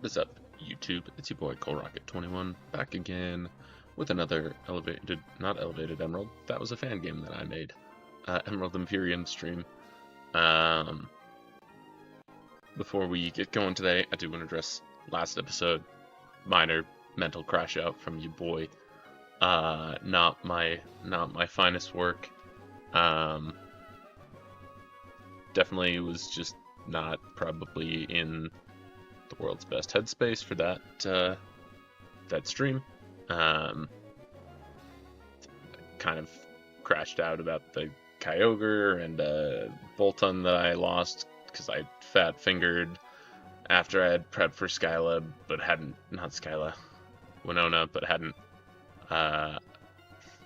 What's up, YouTube? It's your boy ColeRocket21 back again with another not elevated Emerald. That was a fan game that I made. Emerald Imperium stream. Before we get going today, I do want to address last episode. Minor mental crash out from your boy. Not my finest work. Definitely was just not probably in the world's best headspace for that stream. Kind of crashed out about the Kyogre and Bolton that I lost because I fat fingered after I had prepped for Skyla, but hadn't Winona, but hadn't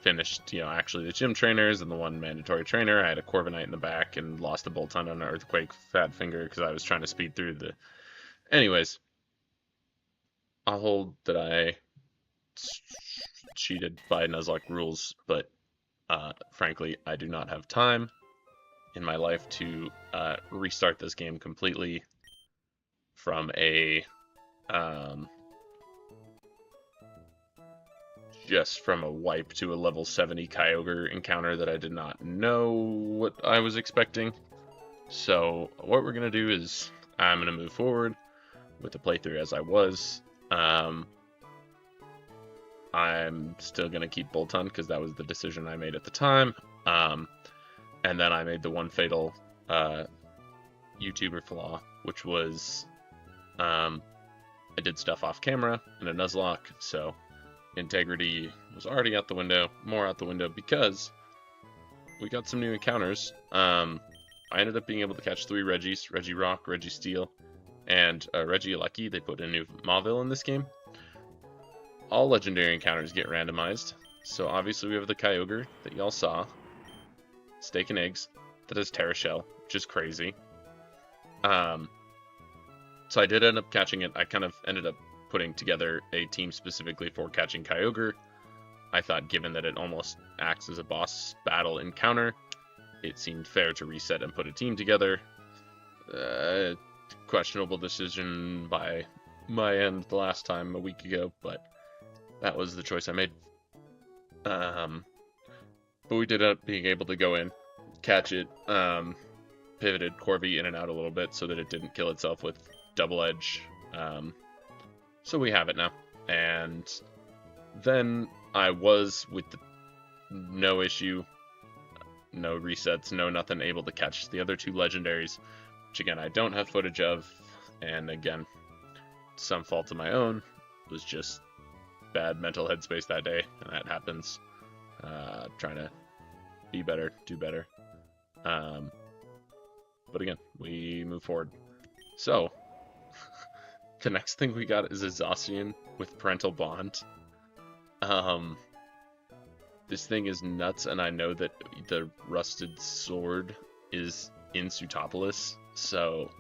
finished, actually the gym trainers and the one mandatory trainer. I had a Corviknight in the back and lost a Bolton on an Earthquake fat finger because I was trying to speed through the. Anyways, I'll hold that I cheated by Nuzlocke rules, but frankly, I do not have time in my life to restart this game completely from a wipe to a level 70 Kyogre encounter that I did not know what I was expecting. So what we're going to do is I'm going to move forward with the playthrough as I was. I'm still going to keep Bolton because that was the decision I made at the time. And then I made the one fatal YouTuber flaw, which was I did stuff off camera in a Nuzlocke, so integrity was already out the window, more out the window because we got some new encounters. I ended up being able to catch 3 Reggies, Regirock, Registeel, and Regieleki. They put a new Mauville in this game. All legendary encounters get randomized, so obviously we have the Kyogre that y'all saw, Steak and Eggs, that is Terra Shell, which is crazy. So I did end up catching it. I kind of ended up putting together a team specifically for catching Kyogre. I thought given that it almost acts as a boss battle encounter, it seemed fair to reset and put a team together. Questionable decision by my end the last time a week ago, but that was the choice I made. But we did end up being able to go in, catch it, pivoted Corvi in and out a little bit so that it didn't kill itself with Double Edge. So we have it now. And then I was, with no issue, no resets, no nothing, able to catch the other 2 legendaries, which again I don't have footage of, and again, some fault of my own. It was just bad mental headspace that day, and that happens. Trying to be better, do better. But again, we move forward. So, the next thing we got is a Zacian with Parental Bond. This thing is nuts, and I know that the Rusted Sword is in Sutopolis, so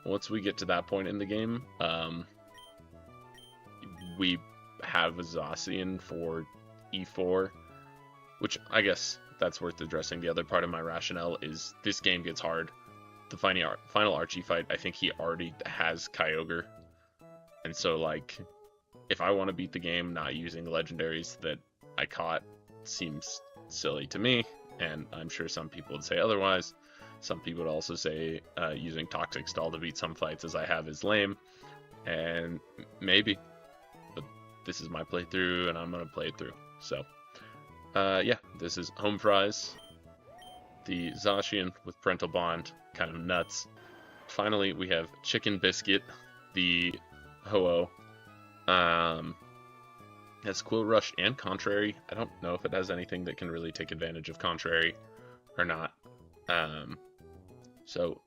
once we get to that point in the game, we have a Zacian for E4, which I guess that's worth addressing. The other part of my rationale is this game gets hard. The final Archie fight, I think he already has Kyogre, and so like, if I want to beat the game not using legendaries that I caught seems silly to me, and I'm sure some people would say otherwise. Some people would also say using Toxic Stall to beat some fights as I have is lame, and maybe, but this is my playthrough and I'm going to play it through. So, yeah, this is Home Fries, the Zacian with Parental Bond, kind of nuts. Finally, we have Chicken Biscuit, the Ho-Oh. Has Quill Rush and Contrary. I don't know if it has anything that can really take advantage of Contrary or not. So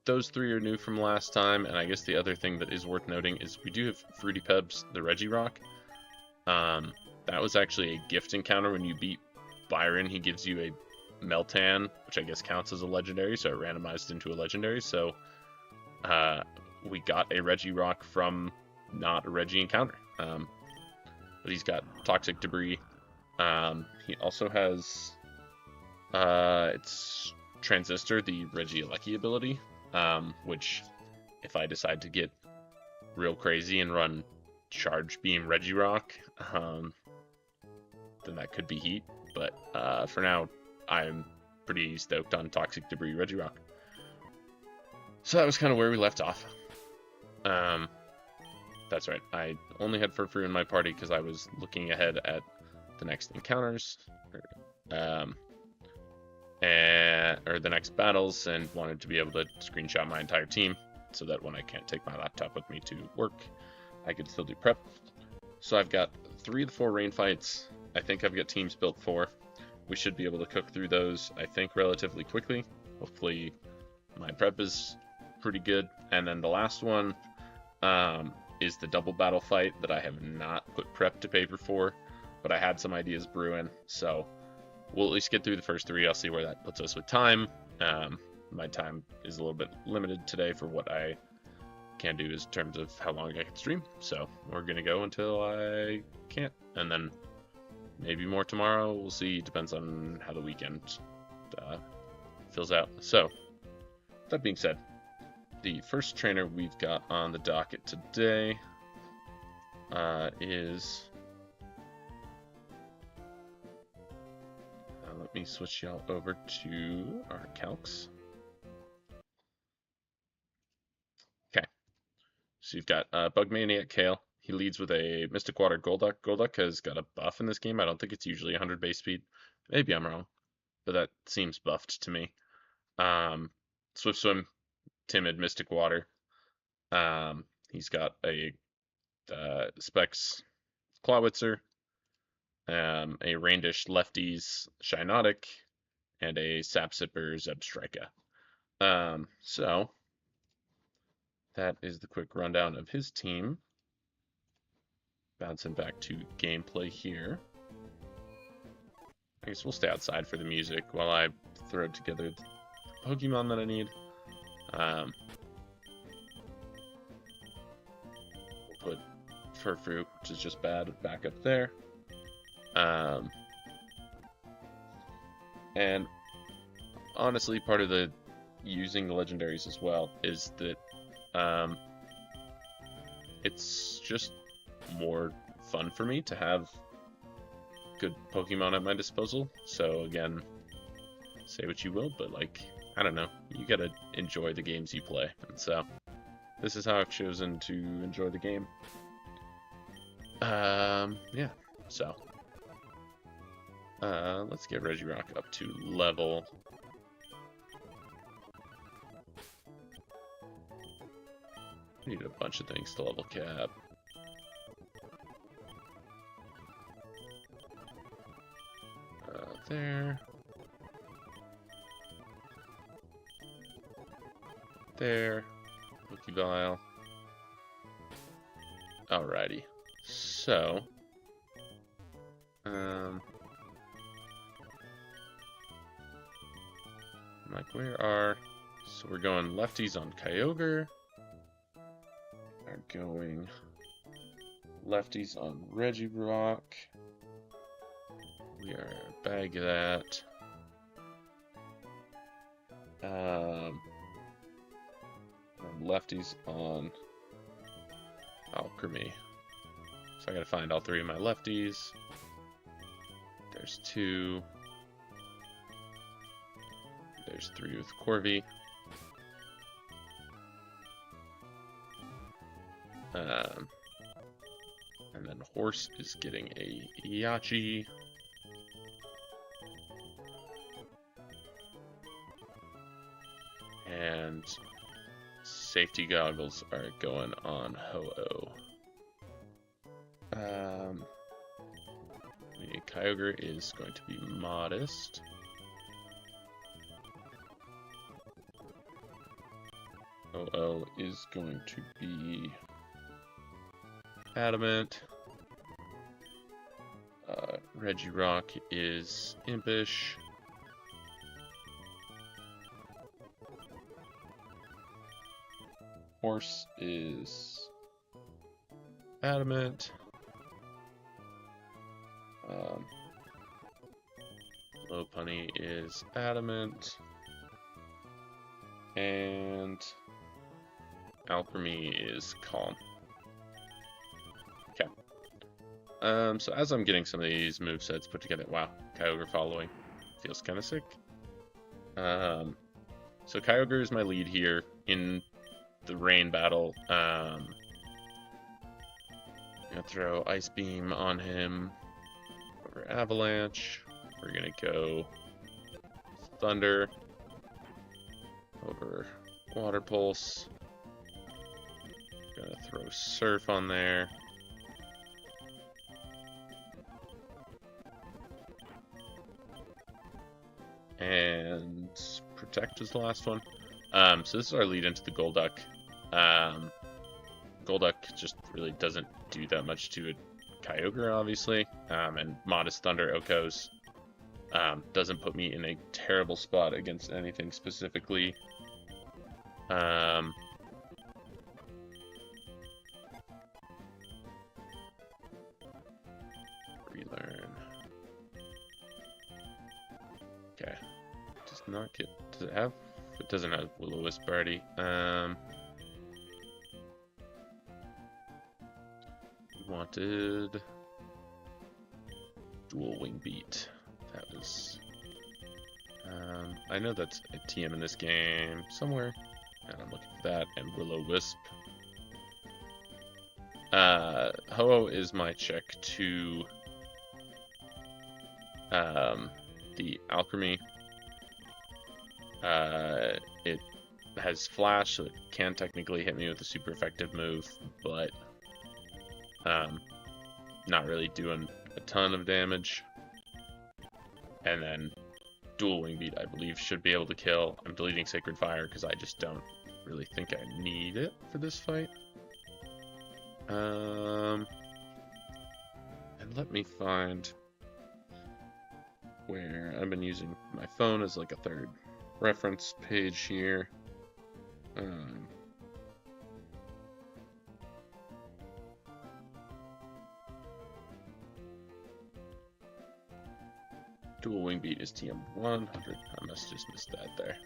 those 3 are new from last time, and I guess the other thing that is worth noting is we do have Fruity Pebs, the Regirock. That was actually a gift encounter. When you beat Byron, he gives you a Meltan, which I guess counts as a legendary, so it randomized into a legendary. So we got a Regirock from not a Regi encounter. But he's got Toxic Debris. He also has it's Transistor, the Regieleki ability, which if I decide to get real crazy and run Charge Beam Regirock, then that could be heat. But for now, I'm pretty stoked on Toxic Debris Regirock. So that was kind of where we left off. That's right, I only had Furfrou in my party because I was looking ahead at the next encounters, or the next battles, and wanted to be able to screenshot my entire team so that when I can't take my laptop with me to work, I could still do prep. So I've got 3 of the 4 rain fights. I think I've got teams built for. We should be able to cook through those, I think, relatively quickly. Hopefully my prep is pretty good. And then the last one is the double battle fight that I have not put prep to paper for, but I had some ideas brewing, so we'll at least get through the first 3. I'll see where that puts us with time. My time is a little bit limited today for what I can do in terms of how long I can stream, so we're gonna go until I can't, and then maybe more tomorrow. We'll see, depends on how the weekend fills out. So that being said, the first trainer we've got on the docket today is... let me switch y'all over to our calcs. Okay, so you've got Bug Maniac Kale. He leads with a Mystic Water Golduck. Golduck has got a buff in this game. I don't think it's usually 100 base speed. Maybe I'm wrong, but that seems buffed to me. Swift Swim, Timid, Mystic Water. He's got a Specs Clawitzer, a Raindish Lefties Shinotic, and a Sapsipper Zebstrika. So that is the quick rundown of his team. Bouncing back to gameplay here. I guess we'll stay outside for the music while I throw together the Pokemon that I need. We'll put Furfrou, which is just bad, back up there. And honestly, part of the using the legendaries as well is that it's just more fun for me to have good Pokemon at my disposal. So again, say what you will, but like, I don't know, you gotta enjoy the games you play, and so this is how I've chosen to enjoy the game. Yeah, so let's get Regirock up to level. Need a bunch of things to level cap. There. There. Pokeball. Alrighty. So, like, where are... So we're going lefties on Kyogre. Are going lefties on Regirock. We are bag that. Lefties on Alchemy. So I gotta find all 3 of my lefties. There's 2. There's 3 with Corvi. And then Horse is getting a Yachi. And safety goggles are going on Ho-Oh. Kyogre is going to be modest. Ho-Oh is going to be adamant. Regirock is impish. Horse is adamant. Lopunny is adamant. And Alchemy is calm. So as I'm getting some of these movesets put together, wow, Kyogre following feels kind of sick. So Kyogre is my lead here in the rain battle. Gonna throw Ice Beam on him over Avalanche. We're gonna go Thunder over Water Pulse. Gonna throw Surf on there. And Protect is the last one. So this is our lead into the Golduck. Golduck just really doesn't do that much to a Kyogre, obviously. And Modest Thunder Okos doesn't put me in a terrible spot against anything specifically. Relearn. Okay. Does not get. Does it have? It doesn't have Will-O-Wisp already. Wanted Dual Wing Beat. That was. I know that's a TM in this game somewhere, and I'm looking for that. And Will-O-Wisp. Ho-Oh is my check to the Alchemy. It has Flash, so it can technically hit me with a super effective move, but not really doing a ton of damage. And then Dual Wing Beat, I believe, should be able to kill. I'm deleting Sacred Fire because I just don't really think I need it for this fight. And let me find where I've been using my phone as like a third reference page here. Dual Wing Beat is TM 100. I must just missed that there.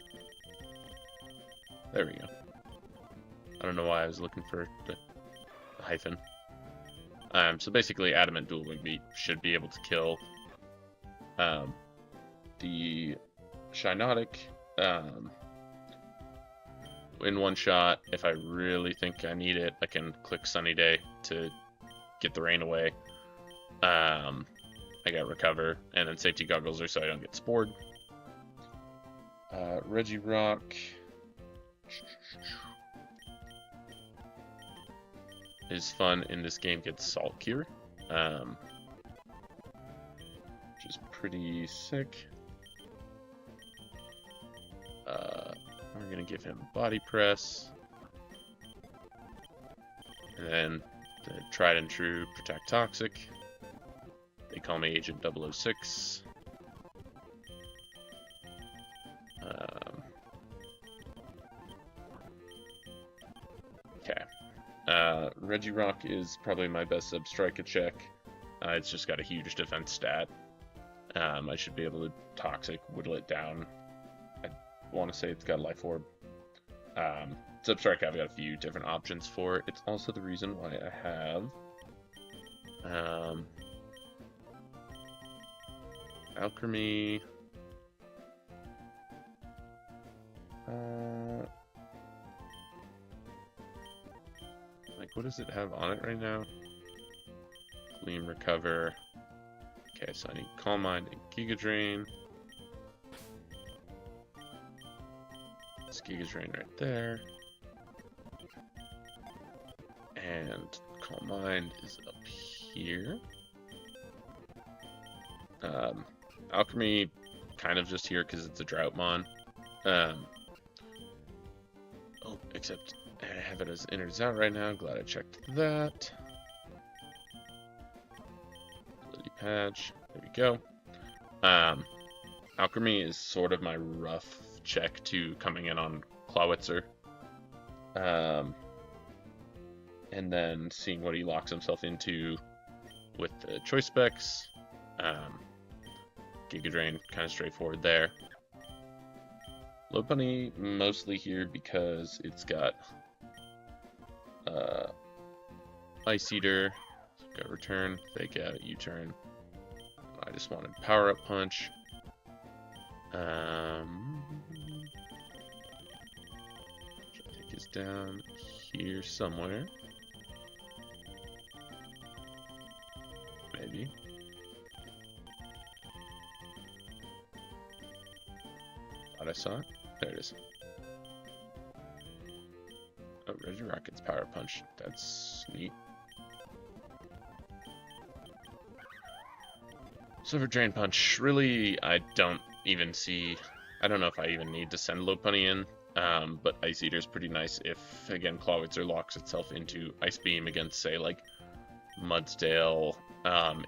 There we go. I don't know why I was looking for the hyphen. So basically, Adamant Dual Wing Beat should be able to kill the Shinotic in one shot. If I really think I need it, I can click Sunny Day to get the rain away. I got Recover, and then Safety Goggles are so I don't get spored. Regirock. Is fun in this game, gets Salt Cure, which is pretty sick. We're gonna give him Body Press, and then the tried and true Protect Toxic. They call me Agent 006. Okay. Regirock is probably my best Substrike check. It's just got a huge defense stat. I should be able to Toxic, whittle it down. I want to say it's got Life Orb. Substrike, I've got a few different options for. It's also the reason why I have Alchemy. Like, what does it have on it right now? Gleam, Recover. Okay, so I need Calm Mind and Giga Drain. It's Giga Drain right there. And Calm Mind is up here. Alchemy, kind of just here because it's a Droughtmon. Oh, except I have it as enters out right now. Glad I checked that. Ability Patch. There we go. Alchemy is sort of my rough check to coming in on Clawitzer. And then seeing what he locks himself into with the choice specs. Giga Drain, kind of straightforward there. Lopunny mostly here because it's got Ice Eater, Go return, fake out, U-turn. I just wanted power up punch. Which I think is down here somewhere. Maybe. Thought I saw it. There it is. Oh, Regirocket's power punch. That's neat. So for Drain Punch, really, I don't even see... I don't know if I even need to send Lopunny in, but Ice Eater's pretty nice if, again, Clawitzer locks itself into Ice Beam against, say, like, Mudsdale.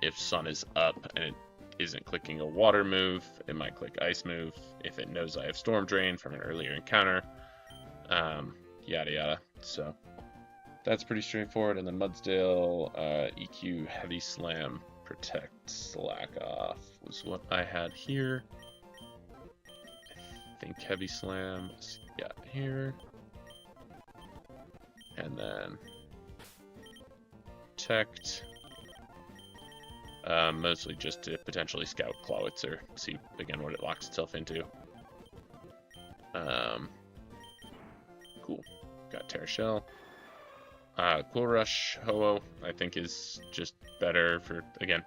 If Sun is up and it isn't clicking a Water move, it might click Ice move. If it knows I have Storm Drain from an earlier encounter, yada yada. So that's pretty straightforward. And then Mudsdale, EQ, Heavy Slam, Protect, Slack Off was what I had here. I think Heavy Slam was here. And then Protect. Mostly just to potentially scout Clawitzer, see again what it locks itself into. Cool. Got Terra Shell. Cool Rush Ho-Oh, I think, is just better for, again,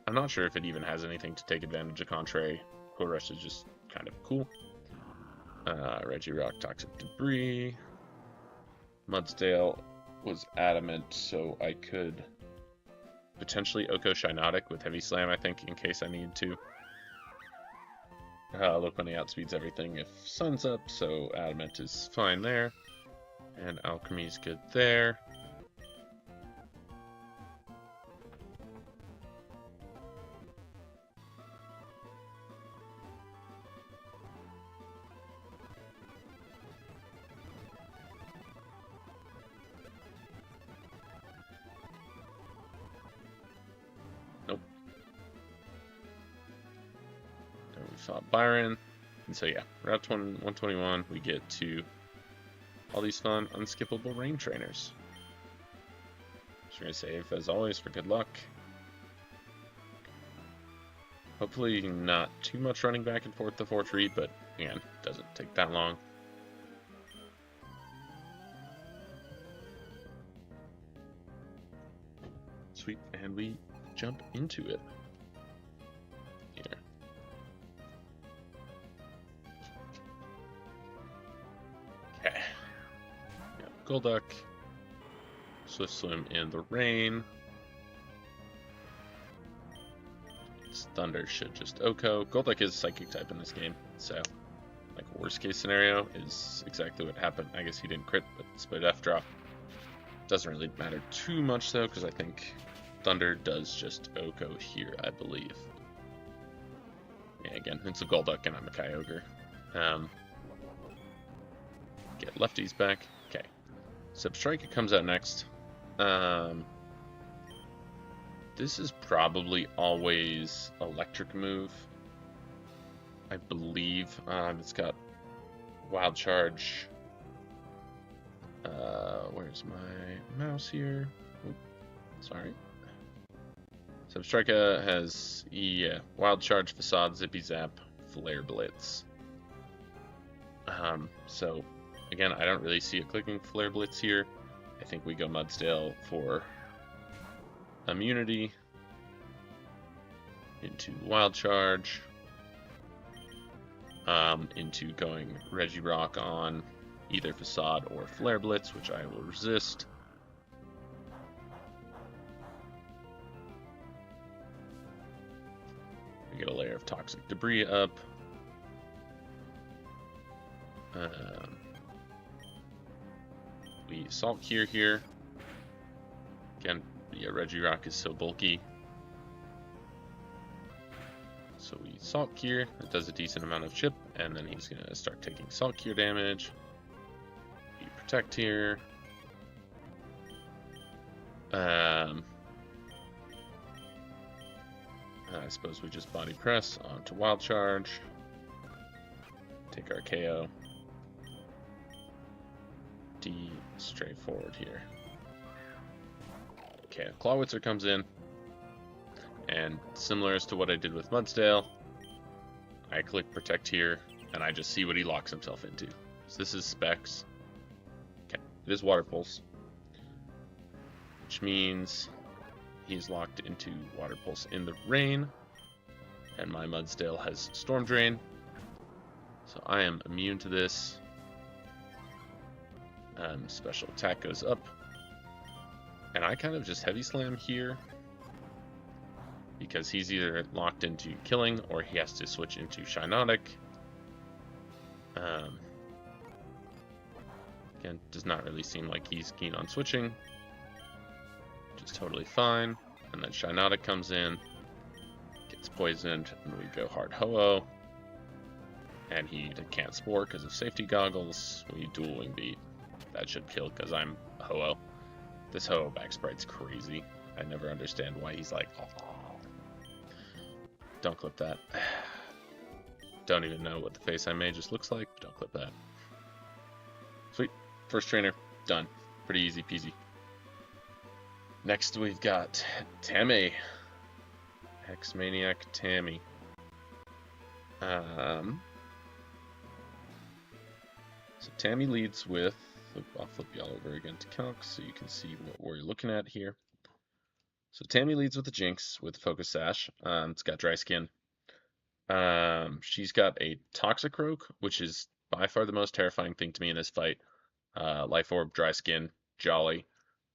I'm not sure if it even has anything to take advantage of Contrary. Cool Rush is just kind of cool. Regirock, Toxic Debris. Mudsdale was adamant, so I could potentially Oko Shinotic with Heavy Slam, I think, in case I need to. Lopunny outspeeds everything if Sun's up, so Adamant is fine there. And Alchemy's good there. Nope. Then we fought Byron. And so yeah, Route 121, we get to all these fun, unskippable rain trainers. Just gonna save, as always, for good luck. Hopefully not too much running back and forth to 4-3, but again, doesn't take that long. Sweet, and we jump into it. Here. Okay. Golduck, Swift Swim in the rain. This Thunder should just Oko. Golduck is Psychic type in this game, so like worst case scenario is exactly what happened. I guess he didn't crit, but split F drop. Doesn't really matter too much though, because I think Thunder does just Oko here, I believe. Yeah, again, it's a Golduck and I'm a Kyogre. Get lefties back. Okay. Substrike comes out next. This is probably always Electric move. I believe it's got Wild Charge. Where's my mouse here? Oop, sorry. Substrike has Wild Charge, Facade, Zippy Zap, Flare Blitz. So again, I don't really see a clicking Flare Blitz here. I think we go Mudsdale for immunity into Wild Charge, into going Regirock on either Facade or Flare Blitz, which I will resist. We get a layer of Toxic Debris up. We Salt Cure here. Again, yeah, Regirock is so bulky. So we Salt Cure. It does a decent amount of chip, and then he's going to start taking Salt Cure damage. We Protect here. I suppose we just Body Press onto Wild Charge. Take our KO. Straightforward here. Okay, Clawwitzer comes in, and similar as to what I did with Mudsdale, I click Protect here, and I just see what he locks himself into. So this is Specs. Okay, it is Water Pulse, which means he's locked into Water Pulse in the rain, and my Mudsdale has Storm Drain, so I am immune to this. Special attack goes up, and I kind of just Heavy Slam here because he's either locked into killing or he has to switch into Shinotic. Again, does not really seem like he's keen on switching, which is totally fine. And then Shinotic comes in, gets poisoned, and we go hard Ho-Oh. And he can't Spore because of safety goggles. We dual Wing Beat. That should kill because I'm Ho-Oh. This Ho-Oh back sprite's crazy. I never understand why he's like, oh. Don't clip that. Don't even know what the face I made just looks like. Don't clip that. Sweet. First trainer. Done. Pretty easy peasy. Next we've got Tammy. Hex-Maniac Tammy. So Tammy leads with, I'll flip you all over again to calc so you can see what we're looking at here. So Tammy leads with the Jinx with Focus Sash. It's got Dry Skin. She's got a Toxicroak, which is by far the most terrifying thing to me in this fight. Life Orb, Dry Skin, Jolly.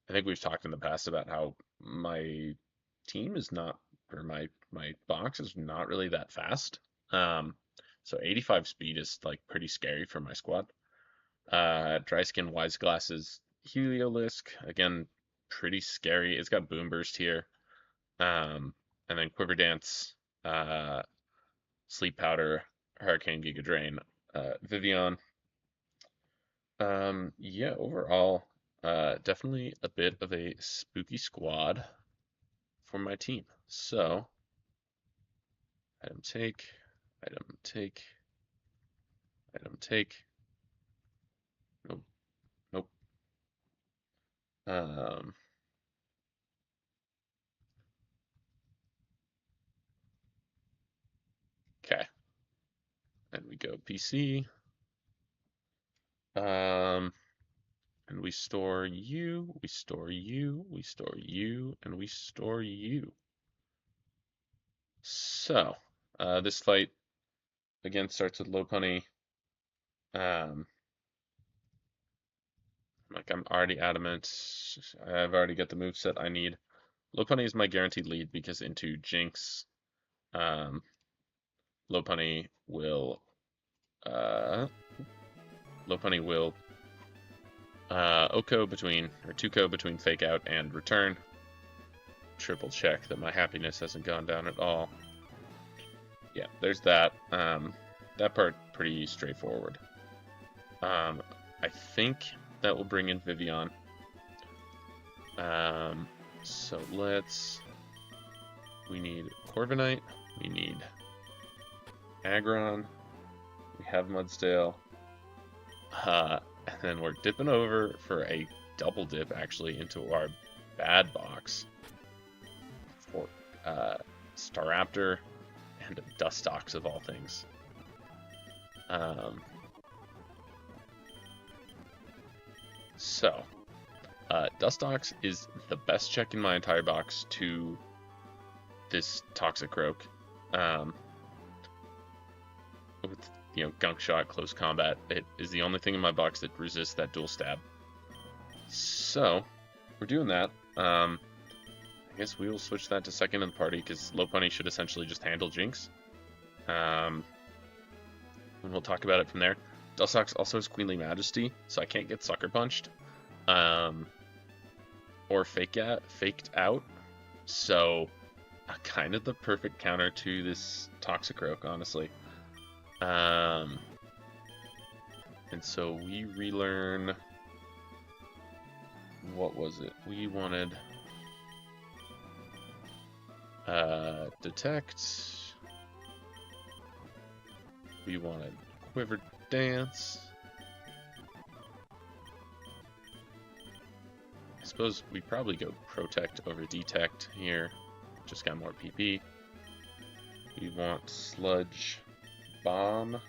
I think we've talked in the past about how my team is not, or my box is not really that fast. So 85 speed is like pretty scary for my squad. Dry Skin, Wise Glasses, Heliolisk, again, pretty scary. It's got Boom Burst here. And then Quiver Dance, Sleep Powder, Hurricane, Giga Drain, Vivian. Yeah, overall, definitely a bit of a spooky squad for my team. So, item take, item take, item take. Nope, nope. Okay. And we go PC. And we store you, we store you, we store you, and we store you. So, this fight, again, starts with Lopunny. Like, I'm already adamant. I've already got the moveset I need. Lopunny is my guaranteed lead because into Jinx, Lopunny will Oko between, or 2-ko between Fake Out and Return. Triple check that my happiness hasn't gone down at all. Yeah, there's that. That part pretty straightforward. I think that will bring in Vivian. So we need Corviknight, we need Aggron, we have Mudsdale, and then we're dipping over for a double dip actually into our bad box for Staraptor and Dustox of all things. So, Dustox is the best check in my entire box to this Toxicroak. With, Gunk Shot, Close Combat, it is the only thing in my box that resists that dual stab. So, we're doing that. I guess we will switch that to second in the party, because Lopunny should essentially just handle Jinx. And we'll talk about it from there. Dustox also has Queenly Majesty, so I can't get Sucker Punched. Or Faked Out. So, kind of the perfect counter to this Toxicroak, honestly. And so we relearn... What was it? We wanted... Detect. We wanted Quiver Dance. suppose we probably go Protect over Detect here. Just got more PP. We want Sludge Bomb.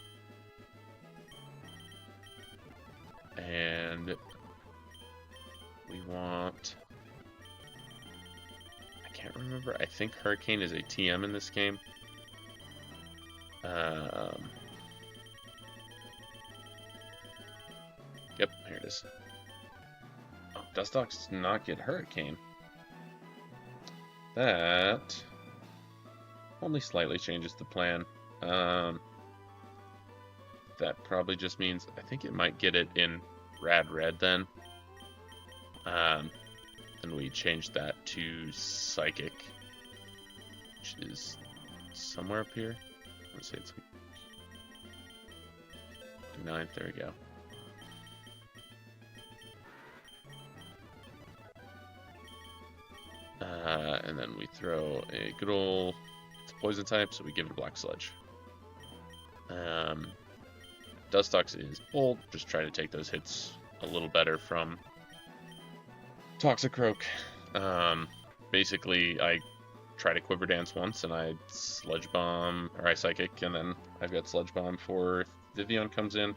And we want... I can't remember. I think Hurricane is a TM in this game. Yep, here it is. Oh, Dustox does not get Hurricane. That only slightly changes the plan. That probably just means I think it might get it in Rad Red then. And we change that to Psychic, which is somewhere up here. I want to say it's 9th. There we go. And then we throw a good old, it's a poison type, so we give it a Black Sludge. Dustox is bold, just try to take those hits a little better from Toxicroak. Basically, I try to Quiver Dance once, and I Sludge Bomb, or I Psychic, and then I've got Sludge Bomb for if Vivillon comes in.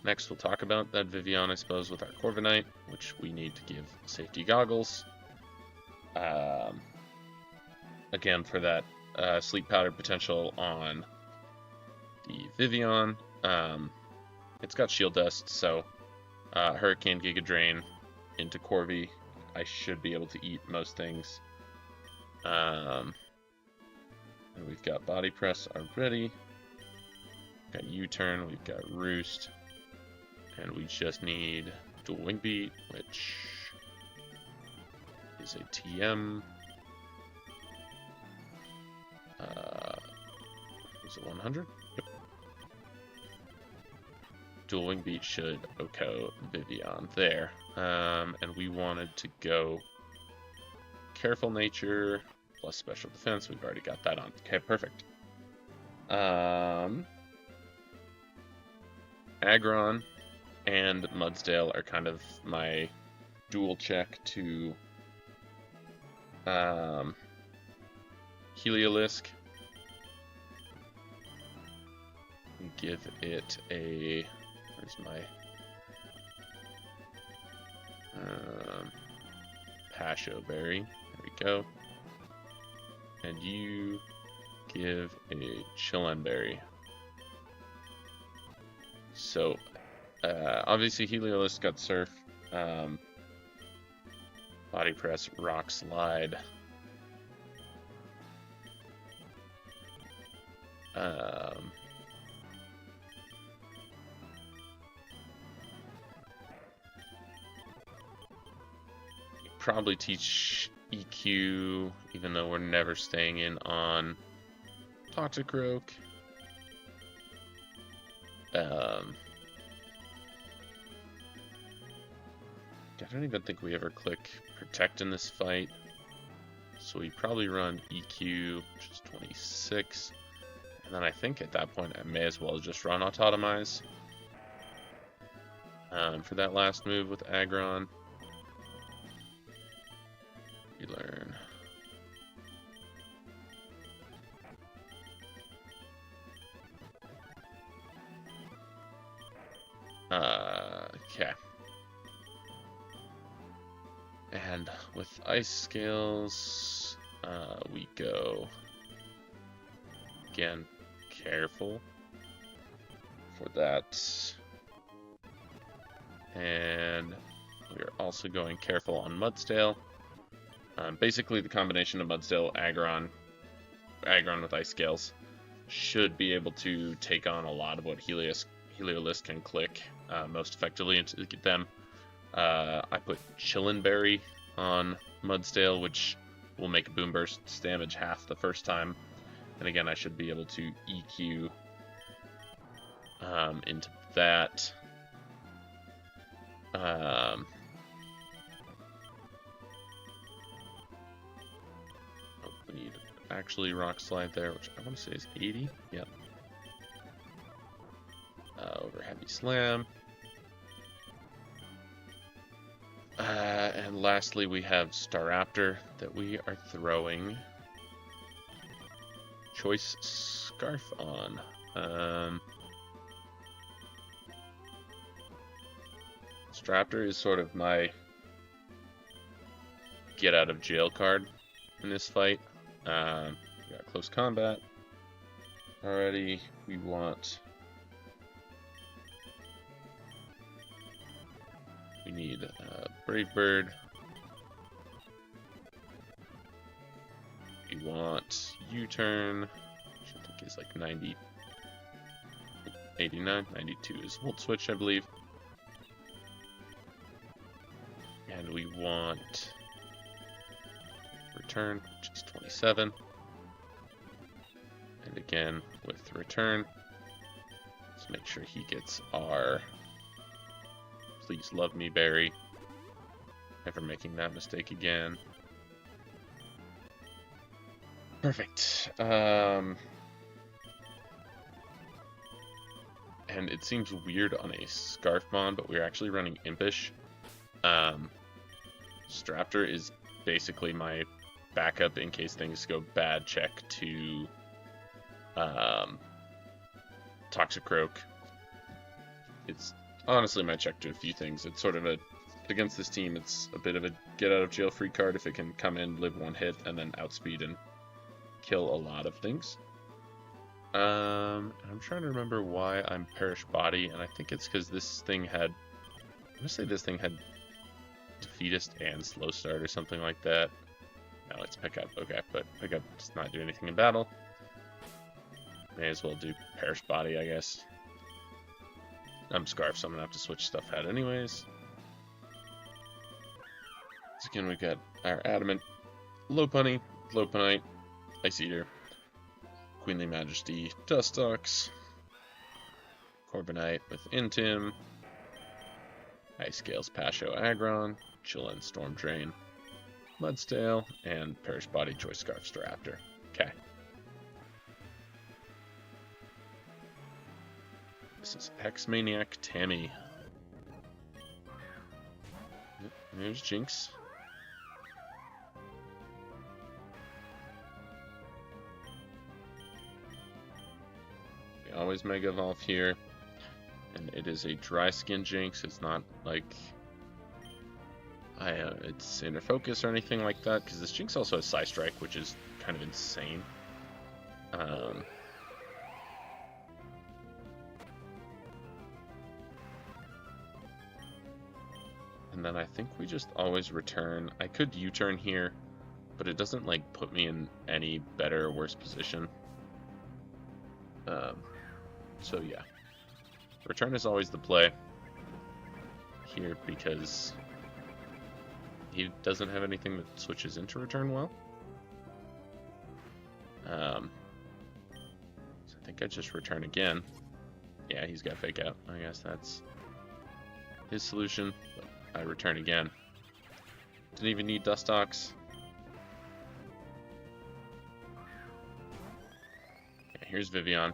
Next, we'll talk about that Vivillon, I suppose, with our Corviknight, which we need to give safety goggles. Again, for that sleep powder potential on the Vivillon. It's got Shield Dust, so Hurricane, Giga Drain into Corvi. I should be able to eat most things. And we've got Body Press already. We've got U-Turn, we've got Roost. And we just need Dual Wing Beat, which is a TM. Was it 100? Yep. Dual Wing Beat should OHKO Vivillon there. And we wanted to go Careful Nature plus Special Defense. We've already got that on. Okay, perfect. Aggron and Mudsdale are kind of my dual check to Heliolisk. Give it a... Where's my... Pasho Berry. There we go. And you give a Chillin Berry. So... obviously, Heliolisk got Surf, Body Press, Rock Slide. Probably teach EQ, even though we're never staying in on Toxicroak. I don't even think we ever click Protect in this fight. So we probably run EQ, which is 26. And then I think at that point I may as well just run Autotomize. For that last move with Aggron. We learn. Okay. And with Ice Scales, we go, again, Careful for that. And we are also going Careful on Mudsdale. Basically, the combination of Mudsdale, Aggron with Ice Scales should be able to take on a lot of what Heliolisk can click most effectively into them. I put Chillin Berry on Mudsdale, which will make Boom Burst's damage half the first time. And again, I should be able to EQ into that. We need actually Rock Slide there, which I want to say is 80. Yep. Over Heavy Slam. And lastly, we have Staraptor that we are throwing Choice Scarf on. Staraptor is sort of my get out of jail card in this fight. We got close combat already. We need Brave Bird. We want U-turn, which I think is like 90, 89, 92 is Volt Switch, I believe. And we want Return, which is 27. And again, with Return, let's make sure he gets our Please Love Me berry. Never making that mistake again. Perfect. And it seems weird on a Scarf Bond, but we're actually running Impish. Staraptor is basically my backup in case things go bad. Check to Toxicroak. It's honestly my check to a few things. It's sort of against this team, it's a bit of a get out of jail free card if it can come in, live one hit, and then outspeed and kill a lot of things. I'm trying to remember why I'm Perish Body, and I think it's because this thing had, I'm gonna say this thing had Defeatist and Slow Start or something like that. No, it's Pickup. Okay, but Pickup does not do anything in battle. May as well do Perish Body, I guess. I'm Scarf, so I'm gonna have to switch stuff out anyways. So again, we've got our Adamant, Lopunny, Lopunite, Ice Eater, Queenly Majesty, Dustox, Corviknight with Intim, Ice Scales, Pasho, Aggron, Chillin, Storm Drain, Mudstale, and Perish Body, Choice Scarf, Staraptor. Okay. This is X-Maniac Tammy. There's Jinx. We always Mega Evolve here. And it is a Dry Skin Jinx. It's not like it's Inner Focus or anything like that, because this Jinx also has Psy Strike, which is kind of insane. And then I think we just always return. I could U-turn here, but it doesn't like put me in any better or worse position. So yeah, return is always the play here because he doesn't have anything that switches into return well. So I think I just return again. Yeah, he's got Fake Out. I guess that's his solution. But I return again. Didn't even need Dustox. Okay, here's Vivian.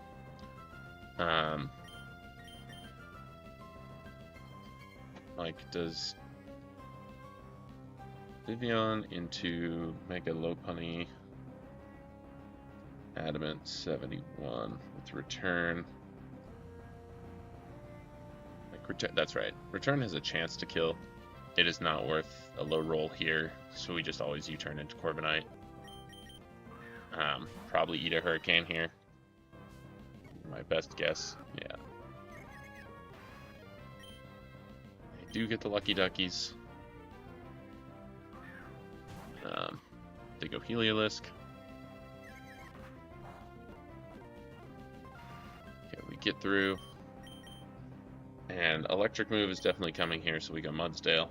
Like, does Vivian into Mega Lopunny, Adamant 71 with return. That's right. Return has a chance to kill. It is not worth a low roll here, so we just always U-turn into Corviknight. Probably eat a Hurricane here. My best guess. Yeah. I do get the Lucky Duckies. They go Heliolisk. Okay, we get through. And Electric Move is definitely coming here, so we go Mudsdale.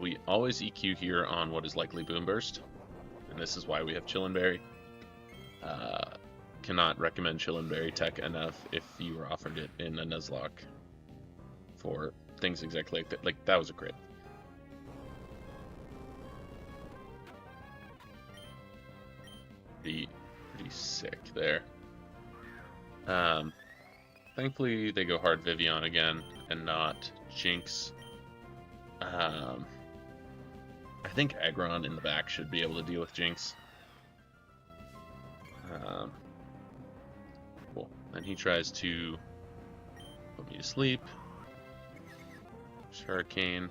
We always EQ here on what is likely Boom Burst, and this is why we have Chillinberry. Cannot recommend Chillinberry tech enough if you were offered it in a Nuzlocke for things exactly like that. Like, that was a crit. pretty sick there. Thankfully they go hard Vivian again and not Jinx. I think Aggron in the back should be able to deal with Jinx. Cool. Then he tries to put me to sleep. Hurricane.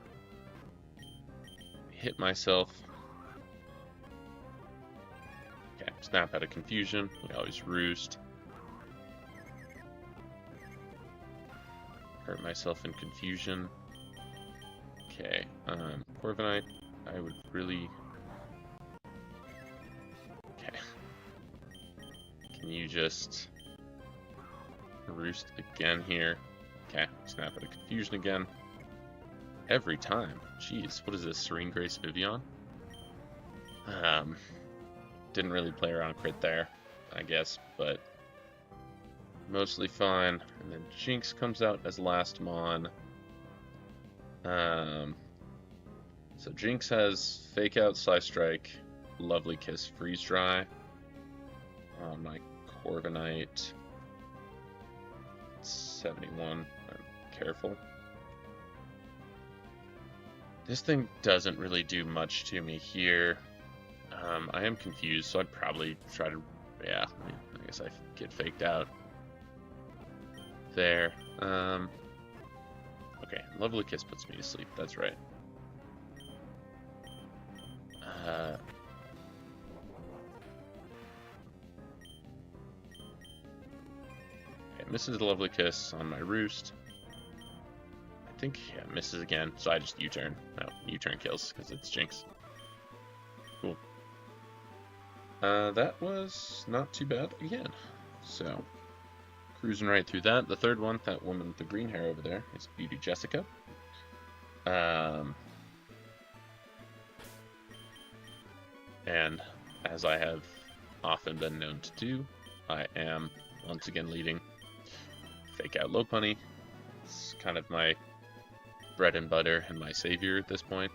Hit myself. Okay, snap out of confusion. We always roost. Hurt myself in confusion. Okay, Corviknight, I would really... Okay. Can you just roost again here? Okay, snap out of confusion again. Every time. Jeez, what is this, Serene Grace Vivian? Didn't really play around crit there, I guess, but mostly fine. And then Jinx comes out as last Mon. So Jinx has Fake Out, Slice Strike, Lovely Kiss, Freeze Dry. My Corviknight, 71. I'm careful. This thing doesn't really do much to me here. I am confused, so I'd probably try to... Yeah, I guess I get faked out there. Okay, Lovely Kiss puts me to sleep, that's right. Okay, misses the Lovely Kiss on my Roost. I think, yeah, misses again, so I just U-turn. No, U-turn kills, because it's Jinx. Cool. That was not too bad again. So, cruising right through that. The third one, that woman with the green hair over there, is Beauty Jessica. And as I have often been known to do, I am once again leading Fake Out Lopunny. It's kind of my bread and butter and my savior at this point.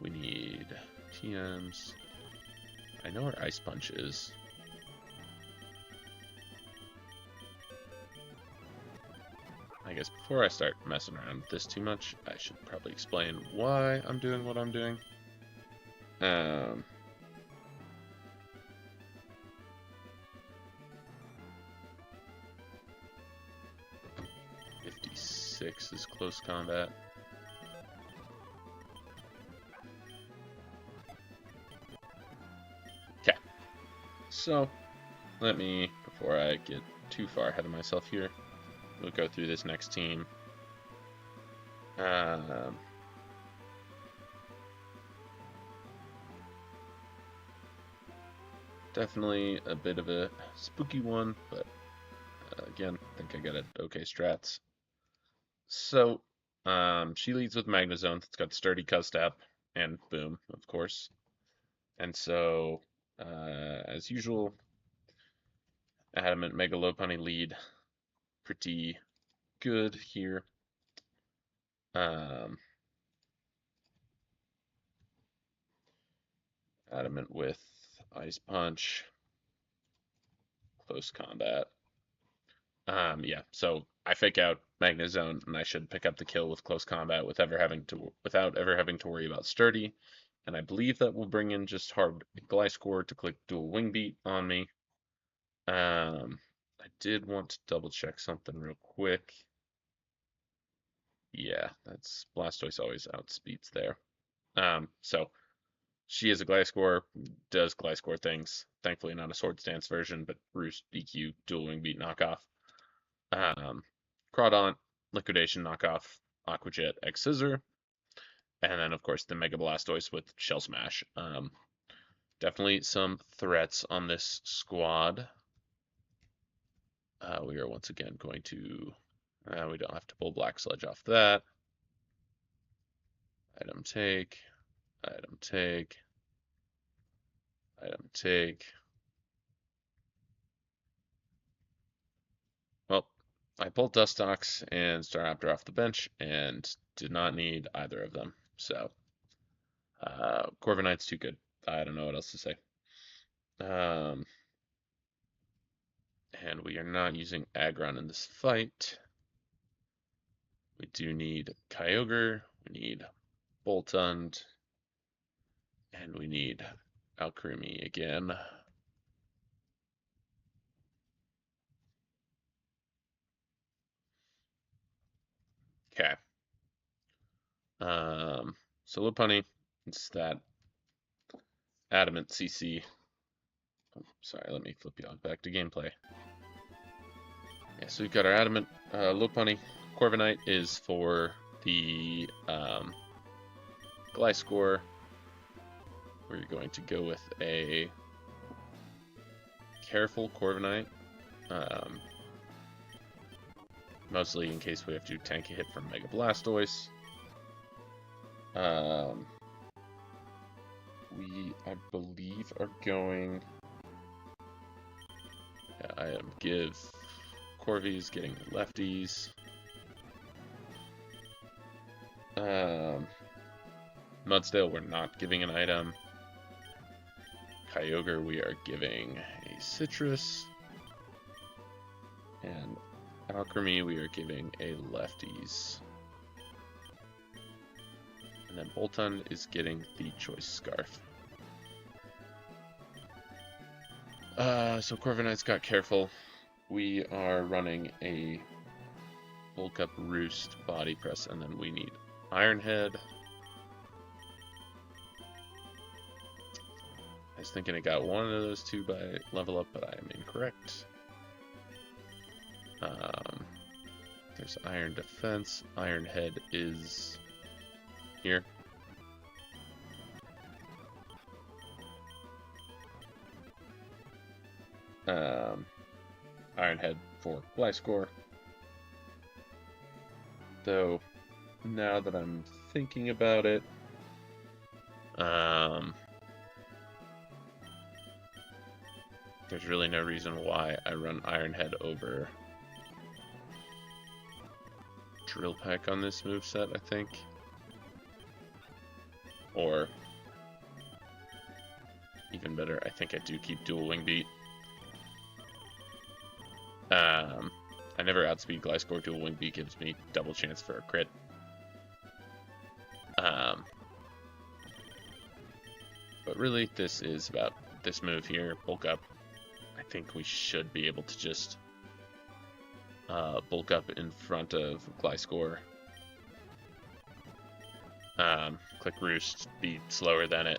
We need TMs. I know where Ice Punch is. I guess before I start messing around with this too much, I should probably explain why I'm doing what I'm doing. 56 is close combat. Okay. So, let me, before I get too far ahead of myself here, we'll go through this next team. Definitely a bit of a spooky one, but again, I think I got it okay strats. So, she leads with Magnezone. It's got Sturdy, Custap, and Boom, of course. And so, as usual, Adamant Mega Lopunny lead pretty good here. Adamant with Ice Punch, close combat. Yeah, so I fake out Magnezone, and I should pick up the kill with close combat without ever having to worry about Sturdy. And I believe that will bring in just hard Gliscor to click dual Wing Beat on me. I did want to double check something real quick. Yeah, that's Blastoise always outspeeds there. So she is a Gliscor, does Gliscor things. Thankfully not a Swords Dance version, but Roost, BQ, dual Wing Beat knockoff. Crawdaunt, Liquidation knockoff, Aqua Jet, X Scissor, and then of course the Mega Blastoise with Shell Smash. Definitely some threats on this squad. We are once again going to, we don't have to pull Black Sludge off that. Item take, item take, item take. Well, I pulled Dustox and Staraptor off the bench and did not need either of them. So, Corviknight's too good. I don't know what else to say. And we are not using Aggron in this fight. We do need Kyogre, we need Boltund, and we need Alcremie again. Okay. So Lopunny, it's that Adamant CC. Oh, sorry, let me flip you on back to gameplay. Yeah, so we've got our Adamant Lopunny. Corviknight is for the Gliscor. We're going to go with a careful Corviknight. Mostly in case we have to tank a hit from Mega Blastoise. We, I believe, are going... Yeah, I give Corvi's getting lefties. Mudsdale, we're not giving an item. Kyogre, we are giving a citrus. And Alcremie, we are giving a lefties. And then Boltund is getting the choice scarf. So Corviknight's got careful. We are running a bulk up roost body press, and then we need Iron Head. I was thinking I got one of those two by level up, but I am incorrect. There's Iron Defense. Iron Head is here. Iron Head for Gliscor. Though, now that I'm thinking about it, there's really no reason why I run Iron Head over Drill Peck on this moveset, I think. Or, even better, I think I do keep Dual Wing Beat. I never outspeed Gliscor. Dual Wing Beat gives me double chance for a crit. But really, this is about this move here, bulk up. I think we should be able to just bulk up in front of Gliscor. Click Roost, be slower than it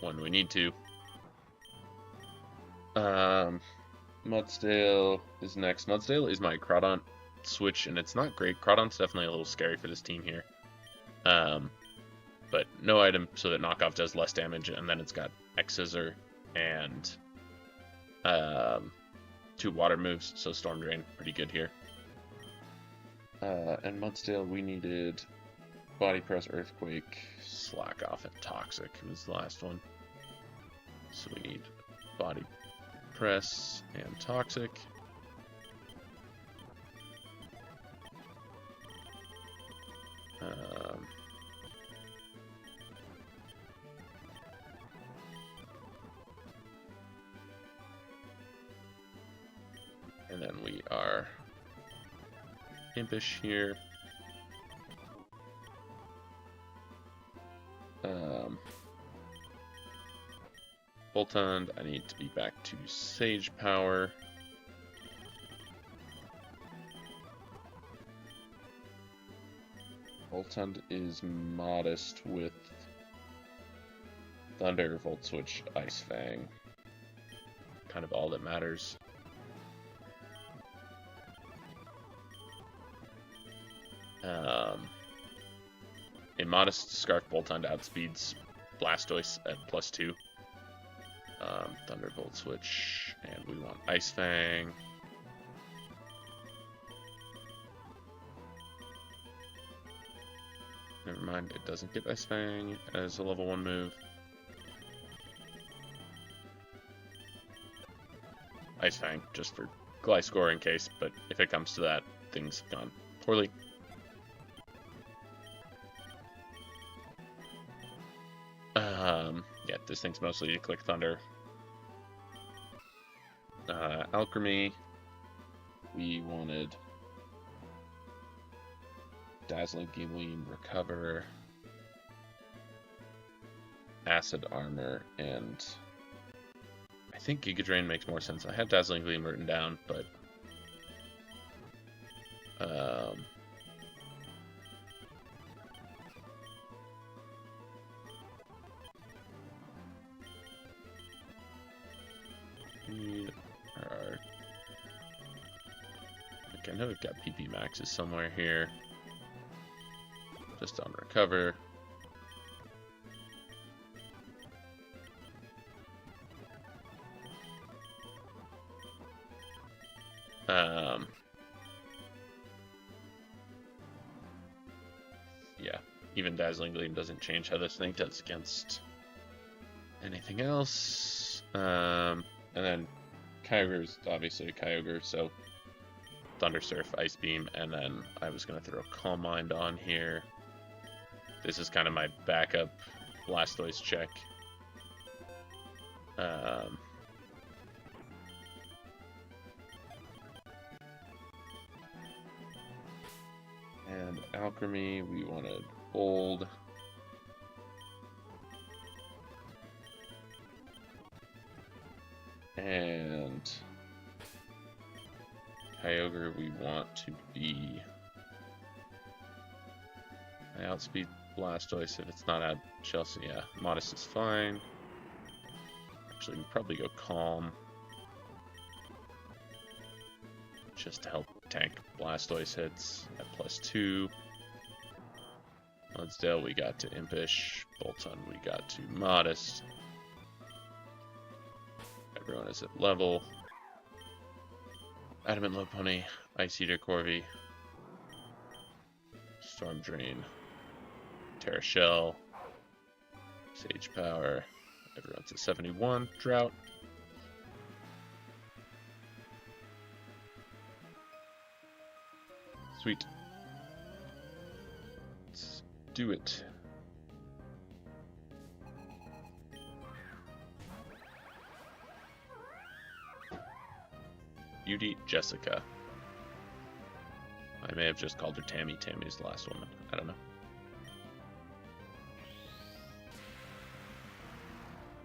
when we need to. Mudsdale is next. Mudsdale is my Crawdaunt switch, and it's not great. Crawdaunt's definitely a little scary for this team here. But no item, so that knockoff does less damage, and then it's got X-Scissor and 2 water moves, so Storm Drain, pretty good here. And Mudsdale, we needed Body Press, Earthquake, Slack Off, and Toxic was the last one. So we need Body Press and Toxic. And then we are Impish here. Boltund, I need to be back to Sage Power. Boltund is modest with Thunder, Volt Switch, Ice Fang. Kind of all that matters. A modest Scarf Boltund outspeeds Blastoise at +2. Thunderbolt switch, and we want Ice Fang. Never mind, it doesn't get Ice Fang as a level 1 move. Ice Fang, just for Gliscor in case, but if it comes to that, things have gone poorly. Yeah, this thing's mostly to click Thunder. Alchemy, we wanted Dazzling Gleam, Recover, Acid Armor, and I think Giga Drain makes more sense. I had Dazzling Gleam written down, but I know we've got PP maxes somewhere here. Just on Recover. Yeah, even Dazzling Gleam doesn't change how this thing does against anything else. And then Kyogre's obviously a Kyogre, so Thunder Surf, Ice Beam, and then I was going to throw Calm Mind on here. This is kind of my backup Blastoise check. And Alchemy, we wanted Bold. And Kyogre, we want to be... I outspeed Blastoise if it's not out Chelsea. Yeah, Modest is fine. Actually, we'd probably go Calm. Just to help tank Blastoise hits at +2. Lonsdale, we got to Impish. Bolton, we got to Modest. Everyone is at level. Adamant Lopunny, Ice Eater Corvi, Storm Drain, Terra Shell, Sage Power. Everyone's at 71. Drought. Sweet. Let's do it. Beauty Jessica. I may have just called her Tammy. Tammy's the last woman. I don't know.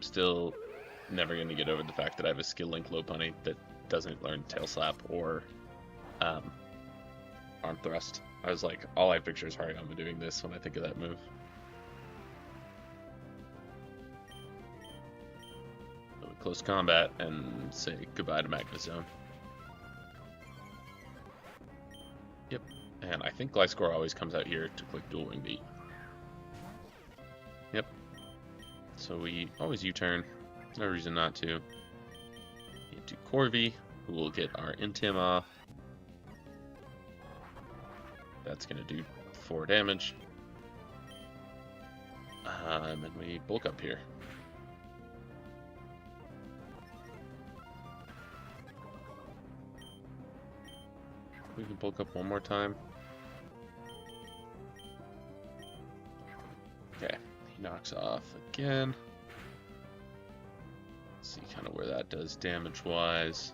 Still never going to get over the fact that I have a skill link Lopunny that doesn't learn Tail Slap or Arm Thrust. I was like, all I picture is Hariyama doing this when I think of that move. Really close combat and say goodbye to Magnezone. Yep, and I think Gliscor always comes out here to click Dual Wing Beat. Yep. So we always U-turn. No reason not to. Get to Corvi, who will get our Intim off. That's going to do 4 damage. And we bulk up here. We can bulk up one more time. Okay, he knocks off again. Let's see kind of where that does damage-wise.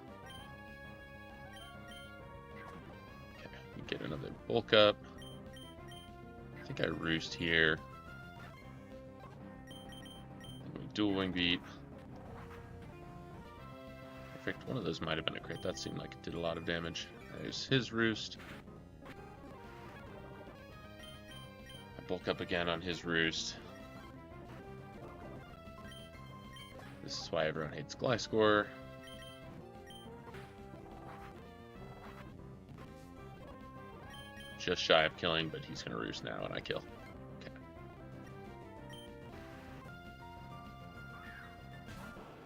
Okay, we get another bulk up. I think I roost here. And we dual wing beat. Perfect. One of those might have been a crit. That seemed like it did a lot of damage. There's his roost. I bulk up again on his roost. This is why everyone hates Gliscor. Just shy of killing, but he's going to roost now, and I kill. Okay.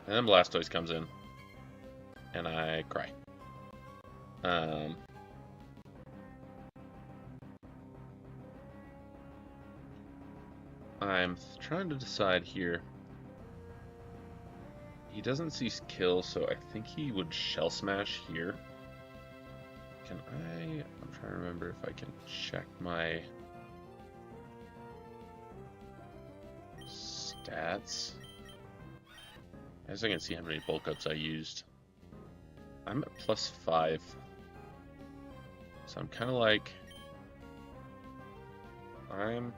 And then Blastoise comes in, and I cry. I'm trying to decide here. He doesn't see kill, so I think he would Shell Smash here. Can I? I'm trying wonder if I can check my stats. I guess I can see how many bulk ups I used. I'm at +5. So I'm kind of like, I'm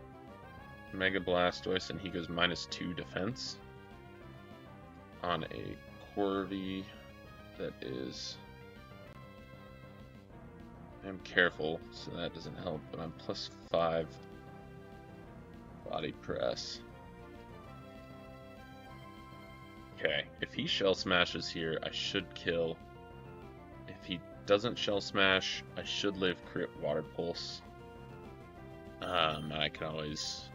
Mega Blastoise and he goes -2 defense on a Corvi that is, I'm careful so that doesn't help, but I'm +5 body press. Okay, if he Shell Smashes here, I should kill. If he doesn't Shell Smash, I should live crit Water Pulse. And I can always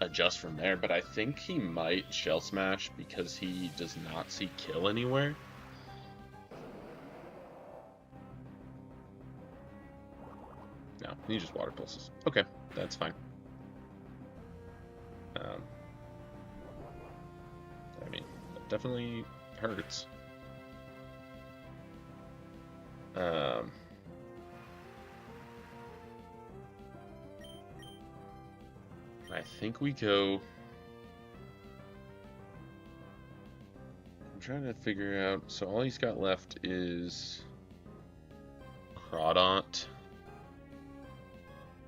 adjust from there, but I think he might Shell Smash because he does not see kill anywhere. No, he just Water Pulses. Okay, that's fine. I mean, that definitely hurts. I think we go. I'm trying to figure out. So all he's got left is Crawdaunt.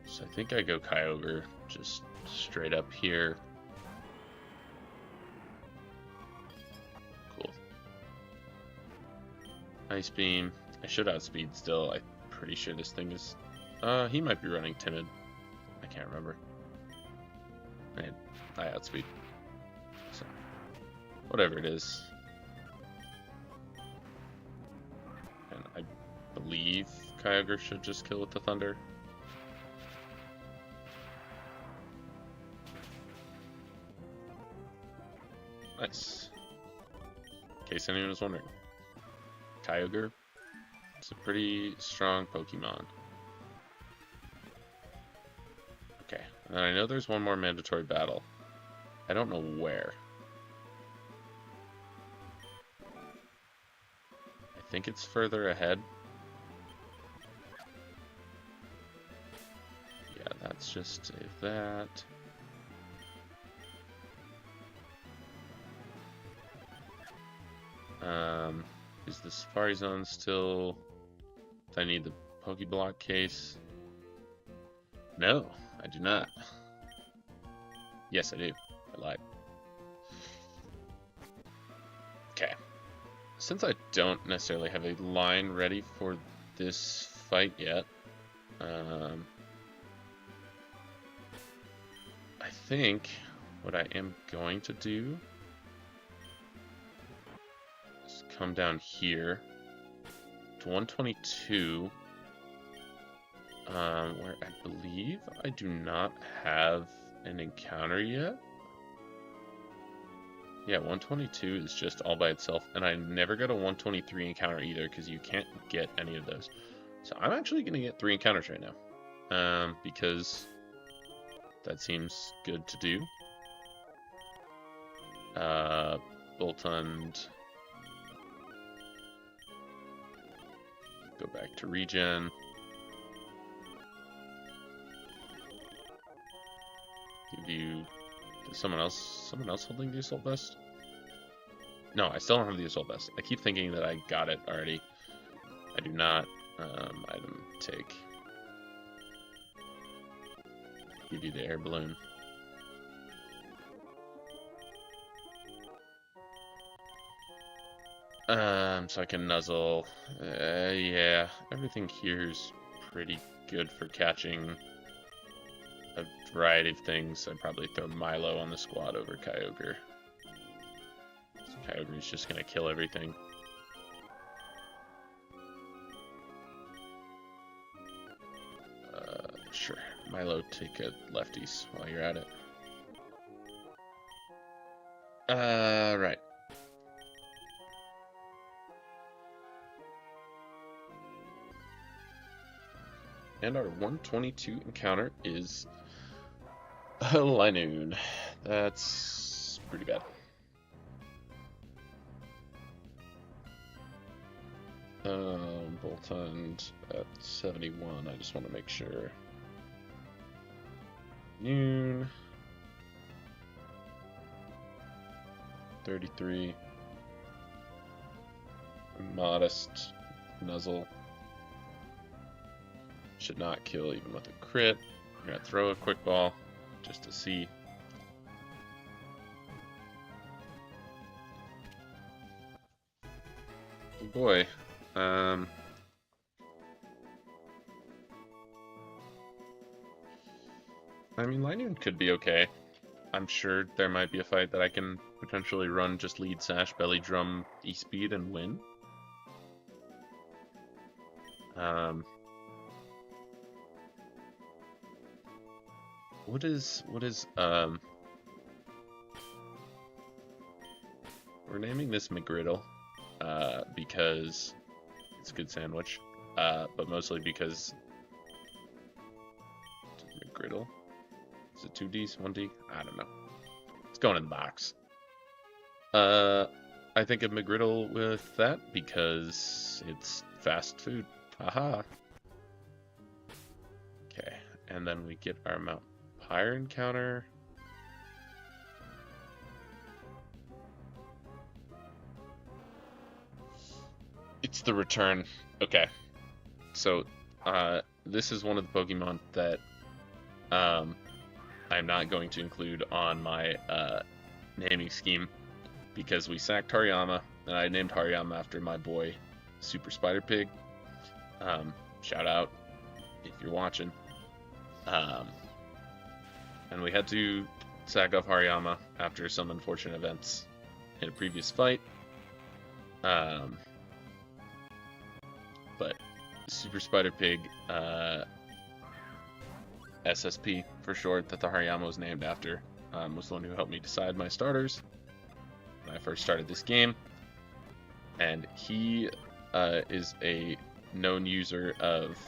So I think I go Kyogre just straight up here. Cool. Ice Beam. I should outspeed still. I'm pretty sure this thing is. He might be running Timid. I can't remember. And I outspeed. So, whatever it is. And I believe Kyogre should just kill with the Thunder. Nice. In case anyone was wondering. Kyogre. It's a pretty strong Pokemon. Okay, and I know there's one more mandatory battle. I don't know where. I think it's further ahead. Yeah, that's just that. Is the Safari Zone still... I need the Pokeblock case. No, I do not. Yes, I do. I lied. Okay. Since I don't necessarily have a line ready for this fight yet, I think what I am going to do is come down here to 122, where I believe I do not have an encounter yet. Yeah, 122 is just all by itself, and I never got a 123 encounter either because you can't get any of those. So I'm actually going to get 3 encounters right now, because that seems good to do. Boltund. Go back to regen. Give you someone else holding the Assault Vest? No, I still don't have the Assault Vest. I keep thinking that I got it already. I do not. Item take. Give you the air balloon. So I can nuzzle. Yeah, everything here is pretty good for catching a variety of things. I'd probably throw Milo on the squad over Kyogre. So Kyogre is just gonna kill everything. Sure. Milo, take a lefties while you're at it. Right. And our 122 encounter is a Linoon. That's pretty bad. Boltund at 71. I just want to make sure. Noon. 33. Modest. Nuzzle. Should not kill even with a crit. I'm going to throw a quick ball just to see. Oh boy. I mean, Lightning could be okay. I'm sure there might be a fight that I can potentially run just lead sash, belly drum, e-speed, and win. What is we're naming this McGriddle, because it's a good sandwich, but mostly because McGriddle. Is it 2Ds, 1D? I don't know. It's going in the box. I think of McGriddle with that because it's fast food. Haha. Okay, and then we get our Mount Pyre encounter. It's the return. Okay. So, this is one of the Pokemon that I'm not going to include on my naming scheme because we sacked Hariyama, and I named Hariyama after my boy Super Spider Pig. Shout out if you're watching. And we had to sack off Hariyama after some unfortunate events in a previous fight. But Super Spider Pig, SSP for short, that the Hariyama was named after, was the one who helped me decide my starters when I first started this game. And he is a known user of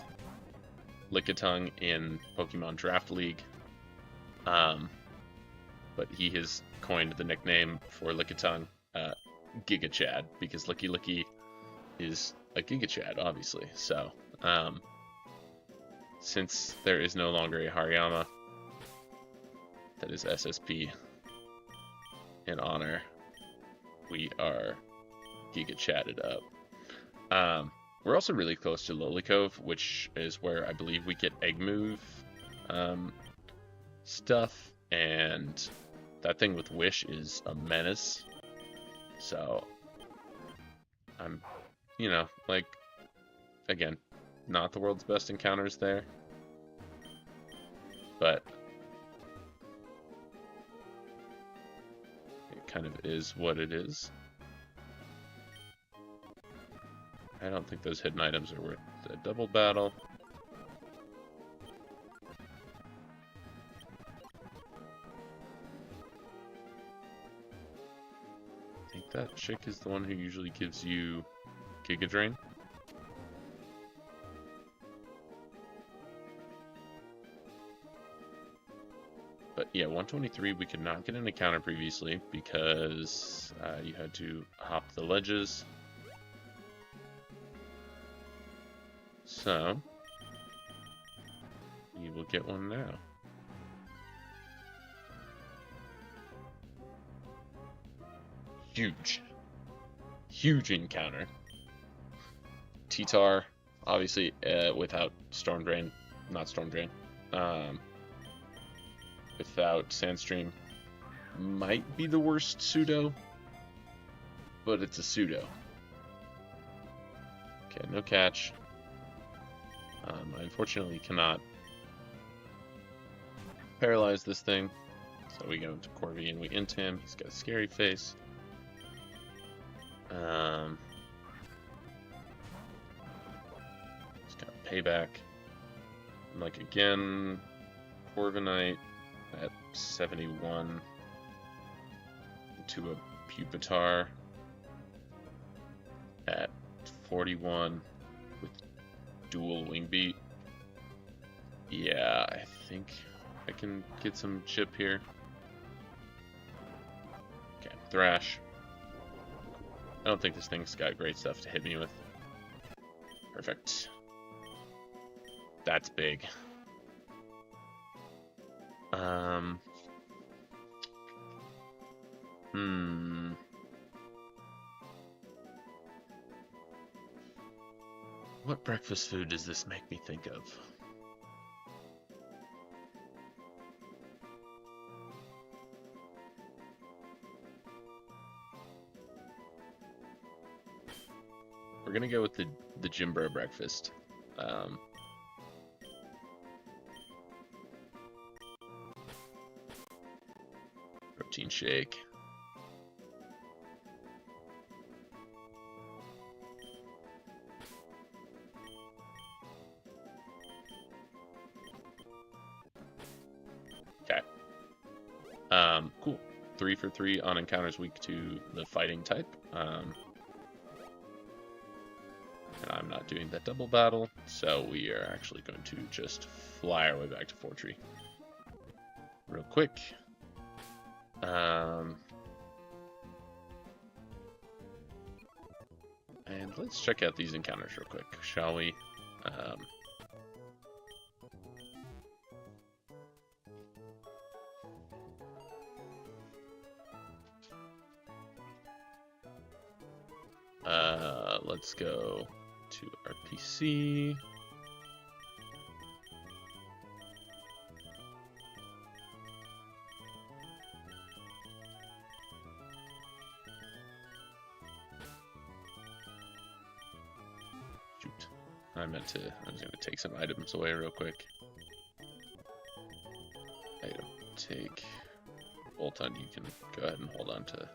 Lickitung in Pokemon Draft League. But he has coined the nickname for Lickitung Giga Chad, because Licky Licky is a Giga Chad, obviously. So, since there is no longer a Hariyama that is SSP in honor, we are Giga Chatted up. We're also really close to Lilycove, which is where I believe we get Egg Move stuff, and that thing with Wish is a menace. So, I'm, like, again, not the world's best encounters there, but it kind of is what it is. I don't think those hidden items are worth a double battle. I think that chick is the one who usually gives you Giga Drain. But yeah, 123 we could not get an encounter previously because you had to hop the ledges. So, you will get one now. Huge encounter. T-Tar, obviously, without Storm Drain, not Storm Drain, without Sandstream, might be the worst pseudo, but it's a pseudo. Okay, no catch. I unfortunately cannot paralyze this thing, so we go into Corby and we int him. He's got a scary face. He's got payback. And like again, Corviknight at 71 into a Pupitar at 41 with dual wing beat. Yeah, I think I can get some chip here. Okay, Thrash. I don't think this thing's got great stuff to hit me with. Perfect. That's big. What breakfast food does this make me think of? We're gonna go with the gym bro breakfast. Protein shake. Okay. Cool. 3 for 3 on encounters weak to the fighting type. And I'm not doing that double battle, so we are actually going to just fly our way back to Fortree real quick. And let's check out these encounters real quick, shall we? Let's go to our PC. Shoot. I was gonna take some items away real quick. Item take. Bolt on, you can go ahead and hold on to that.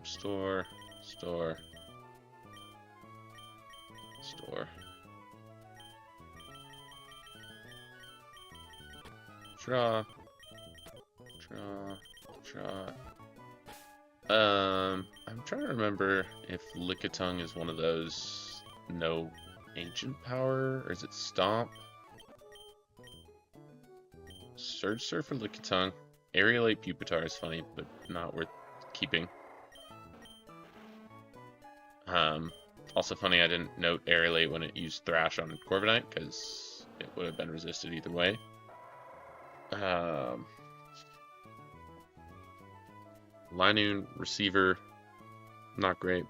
Store. Draw. I'm trying to remember if Lickitung is one of those no ancient power, or is it Stomp? Surge Surf for Lickitung. Aerialate Pupitar is funny, but not worth keeping. Also funny, I didn't note Aerialate when it used Thrash on Corviknight, because it would have been resisted either way. Linoon, Receiver, not great.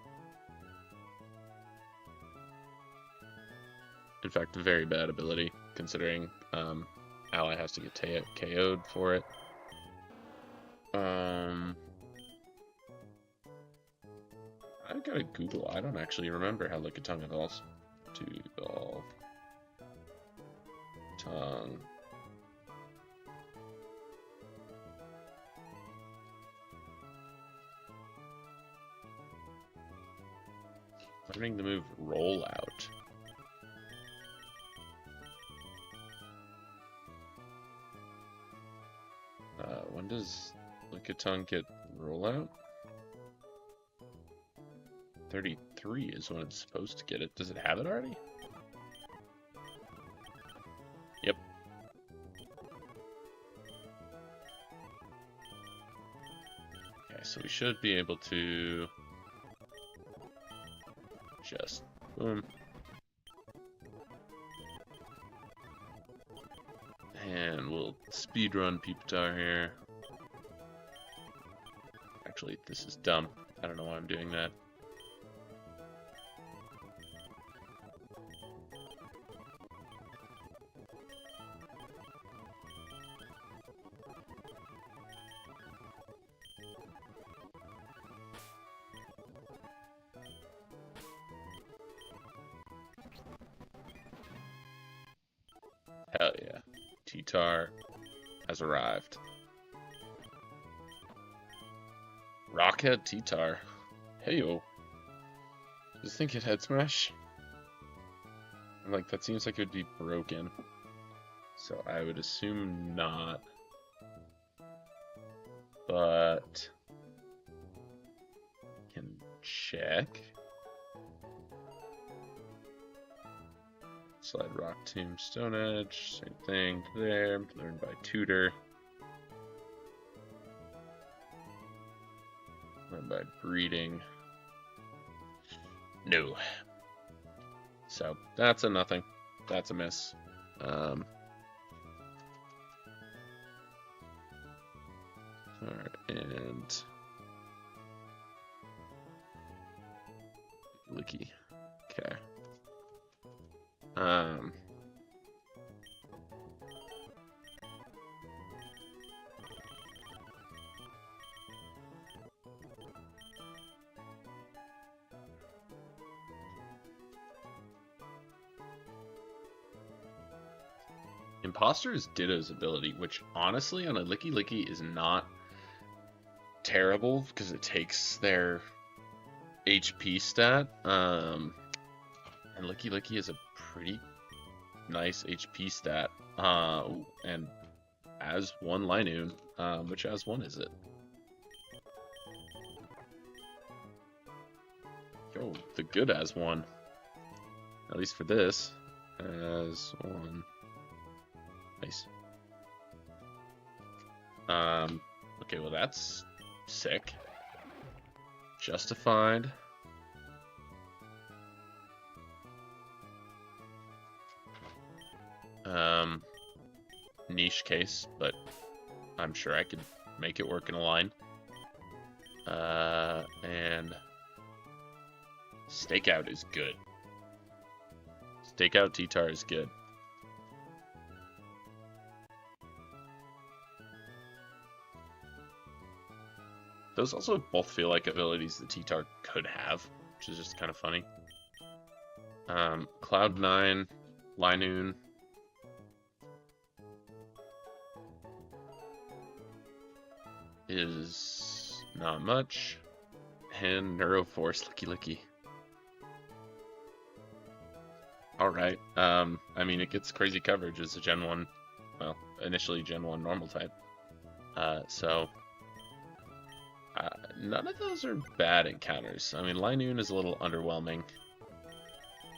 In fact, a very bad ability, considering Ally has to get KO'd for it. I gotta Google. I don't actually remember how Lickitung evolves. To evolve. Tongue. Learning the move Rollout. When does Lickitung get Rollout? 33 is when it's supposed to get it. Does it have it already? Yep. Okay, so we should be able to just boom. And we'll speedrun Pupitar here. Actually, this is dumb. I don't know why I'm doing that. Hell yeah. T-Tar has arrived. Rockhead T-Tar. Heyo. Just think it head smash. I'm like, that seems like it would be broken. So I would assume not. But can check. Slide Rock Tomb, Stone Edge, same thing there. Learned by Tutor. Learned by breeding. No. So that's a nothing. That's a miss. Um, Alright, and Licky. Okay. Um, Imposter is Ditto's ability, which honestly on a Licky Licky is not terrible because it takes their HP stat. And Licky Licky is a pretty nice HP stat. And as one Linoon, which as one is it? Oh, the good as one. At least for this. As one. Nice. Okay, well that's sick. Justified. Niche case, but I'm sure I could make it work in a line. And Stakeout is good. Stakeout T-Tar is good. Those also both feel like abilities that T-Tar could have, which is just kind of funny. Cloud9, Linoon. Is not much. And Neuroforce, Licky Licky. Alright, I mean, it gets crazy coverage as a Gen 1, well, initially Gen 1 normal type. None of those are bad encounters. I mean, Linoon is a little underwhelming.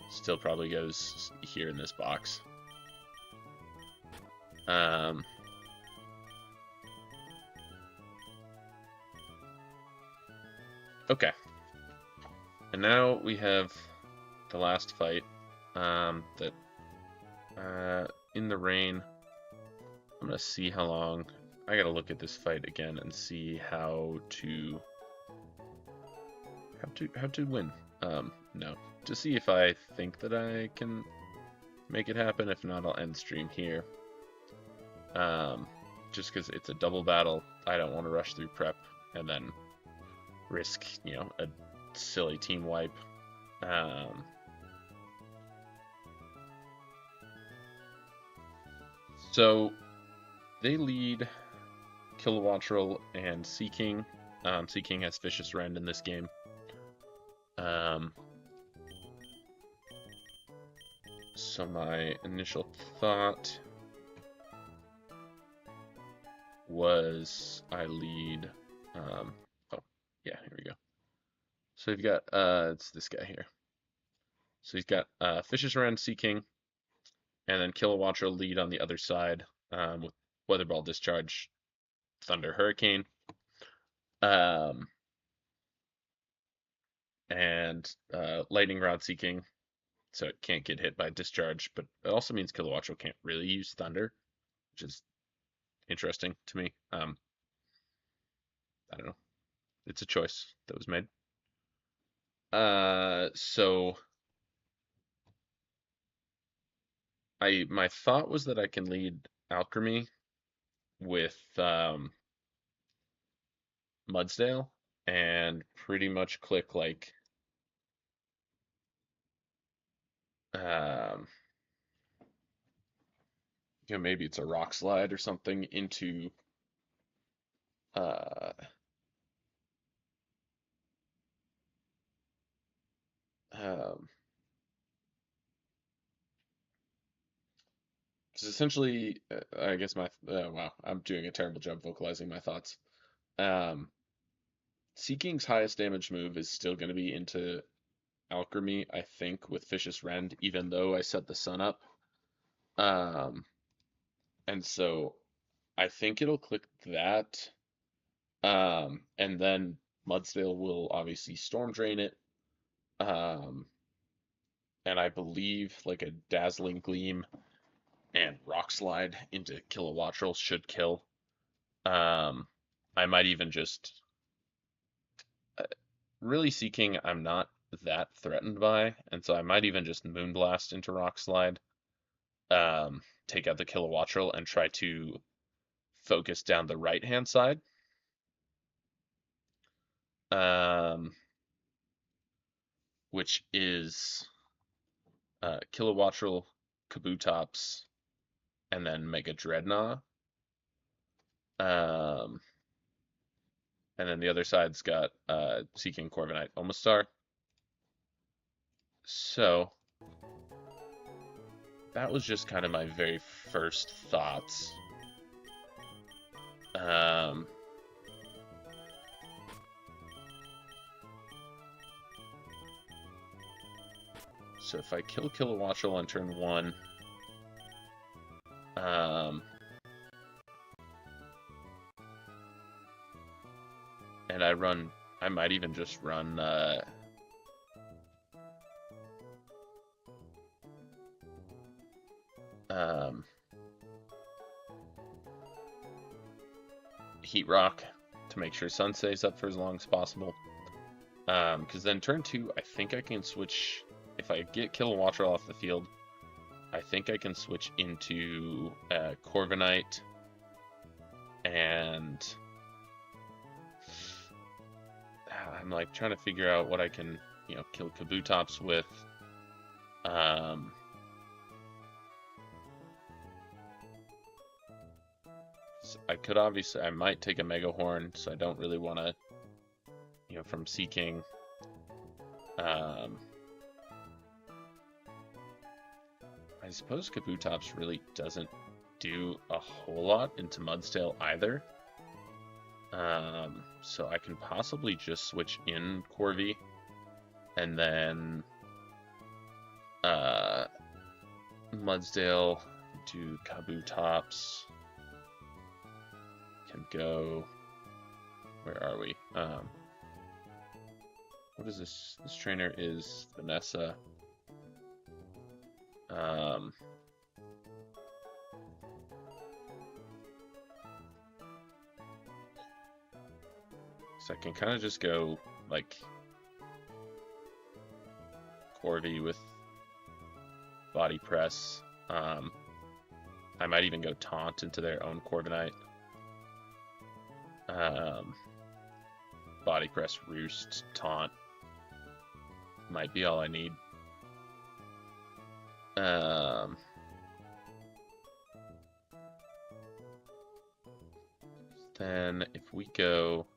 Still probably goes here in this box. Okay. And now we have the last fight. In the rain. I'm gonna see how long. I gotta look at this fight again and see how to win. No, to see if I think that I can make it happen. If not, I'll end stream here. Just because it's a double battle, I don't want to rush through prep and then risk, a silly team wipe. So they lead Kilowattrel and Seaking. Seaking has Vicious Rend in this game. So my initial thought was I lead. Oh, yeah, here we go. So you've got it's this guy here. So he's got Vicious Rend, Seaking, and then Kilowattrel lead on the other side with Weather Ball Discharge, Thunder Hurricane. And Lightning Rod Seaking, so it can't get hit by Discharge, but it also means Kilowattrel can't really use Thunder, which is interesting to me. I don't know. It's a choice that was made. So my thought was that I can lead Alchemy with Mudsdale and pretty much click like maybe it's a Rock Slide or something into because essentially, I guess wow, I'm doing a terrible job vocalizing my thoughts. Seaking's highest damage move is still going to be into Alchemy, I think, with Vicious Rend, even though I set the sun up. And so I think it'll click that. And then Mudsdale will obviously Storm Drain it. Um, and I believe like a Dazzling Gleam and Rock Slide into Kilowattrel should kill. Um, I might even just uh, really Seeking. I'm not that threatened by, and so I might even just Moonblast into Rock Slide. Take out the Kilowattrel and try to focus down the right hand side. Um, which is Kilowattrel, Kabutops, and then Mega Dreadnought. Um, and then the other side's got Seeking Corviknight Omastar. So that was just kind of my very first thoughts. So if I kill Kilowattrel on turn 1, and I might even just run Heat Rock to make sure Sun stays up for as long as possible. Because then turn 2, I think I can switch. If I get Kilowattrel off the field, I think I can switch into Corviknight and I'm like trying to figure out what I can, kill Kabutops with. So I might take a Mega Horn, so I don't really want to, from Seeking. I suppose Kabutops really doesn't do a whole lot into Mudsdale either. So I can possibly just switch in Corvi and then Mudsdale to Kabutops. Can go. Where are we? What is this? This trainer is Vanessa. So I can kind of just go like Corvi with Body Press. I might even go Taunt into their own Corviknight. Body Press, Roost, Taunt might be all I need. Then if we go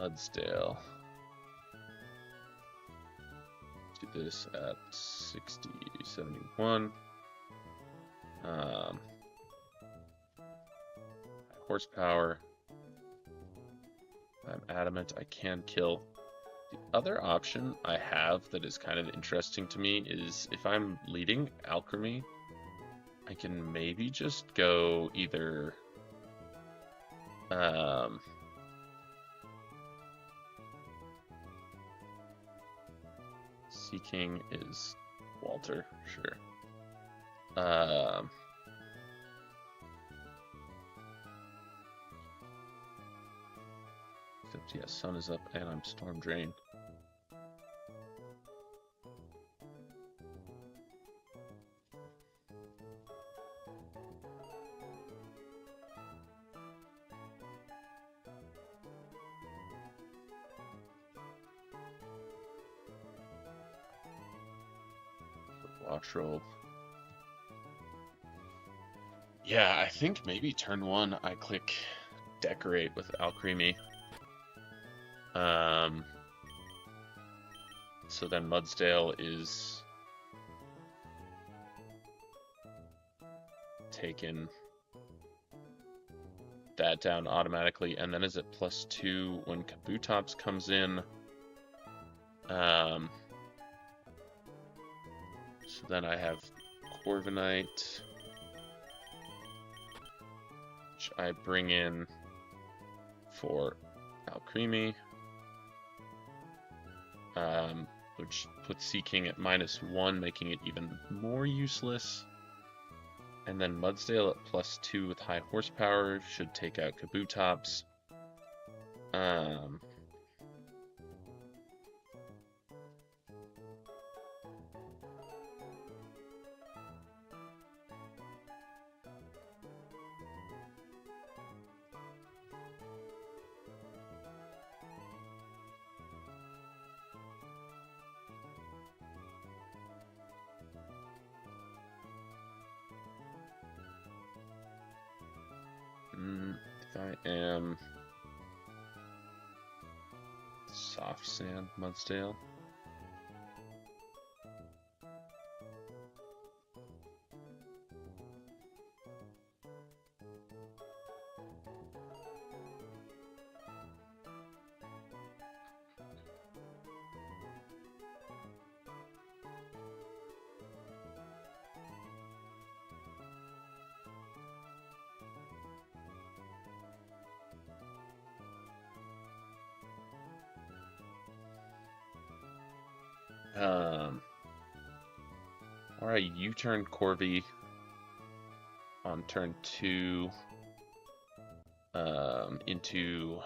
Mudsdale. Do this at 60, 71. Horsepower. I'm adamant I can kill. The other option I have that is kind of interesting to me is if I'm leading Alchemy, I can maybe just go either Seeking is Walter, sure. Except yeah, Sun is up and I'm Storm Drain. Watchroll. Yeah, I think maybe turn 1 I click Decorate with Alcremie. So then Mudsdale is taken that down automatically, and then is it +2 when Kabutops comes in? So then I have Corviknight, which I bring in for Alcremie, which puts Seaking at -1, making it even more useless. And then Mudsdale at +2 with high horsepower should take out Kabutops. If I am Soft Sand Mudsdale. Alright, U-turn Corvi on turn 2 into,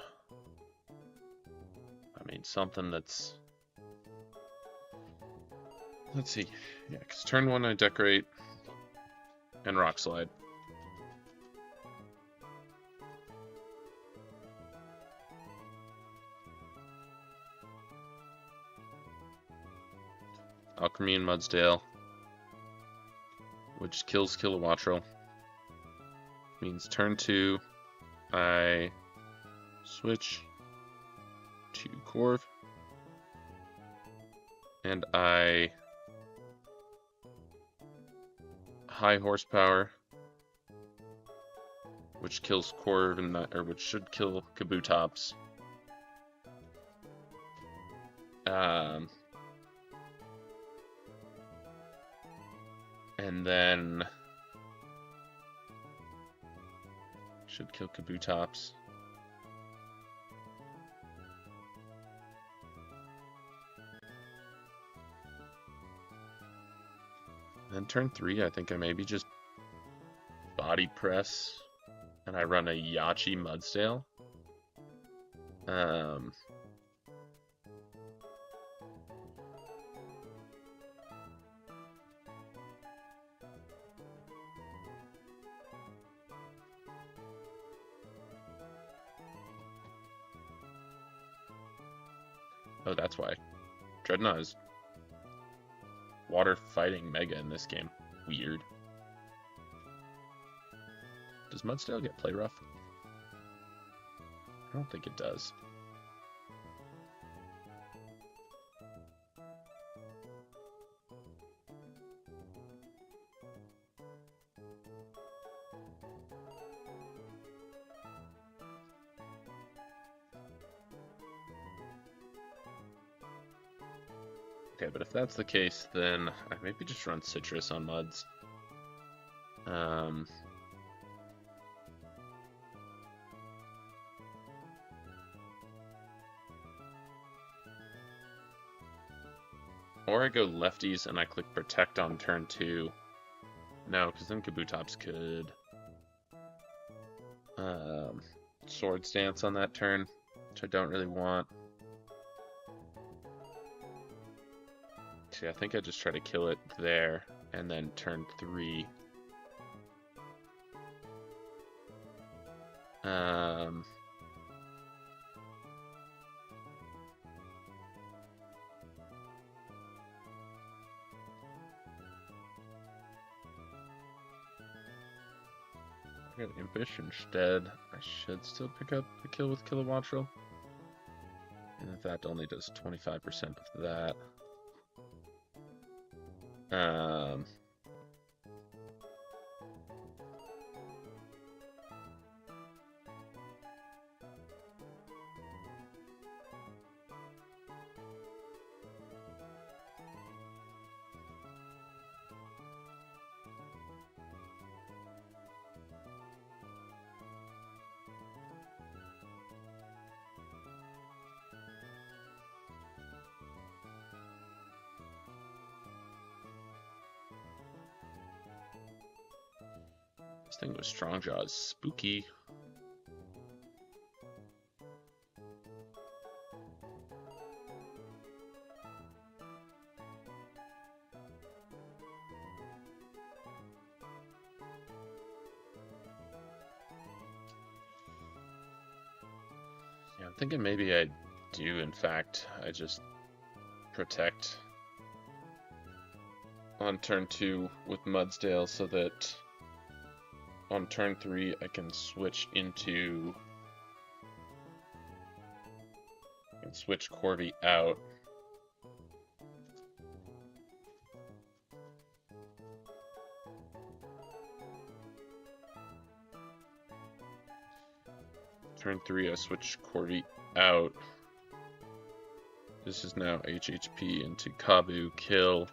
something that's, let's see, yeah, because turn 1 I Decorate and Rock Slide. Alcremie and Mudsdale, which kills Kilowattrel. Means turn 2, I switch to Corv, and I high horsepower, which kills Corv and which should kill Kabutops. And then should kill Kabutops. Then turn 3, I think I maybe just body press and I run a Yachi Mudsdale. Oh, that's why. Dreadnought is water fighting Mega in this game. Weird. Does Mudsdale get play rough? I don't think it does. Okay, but if that's the case, then I maybe just run Citrus on Muds. Or I go lefties and I click Protect on turn 2. No, because then Kabutops could Swords Dance on that turn, which I don't really want. See, I think I just try to kill it there, and then turn 3. I got Impish instead. I should still pick up the kill with Kilowattrel. And in fact, only does 25% of that. This thing with strong jaws, spooky. Yeah, I'm thinking maybe I do, in fact, I just protect on turn 2 with Mudsdale so that on turn 3 I can switch into... switch Corby out. Turn 3 I switch Corby out. This is now HHP into Kabu, kill.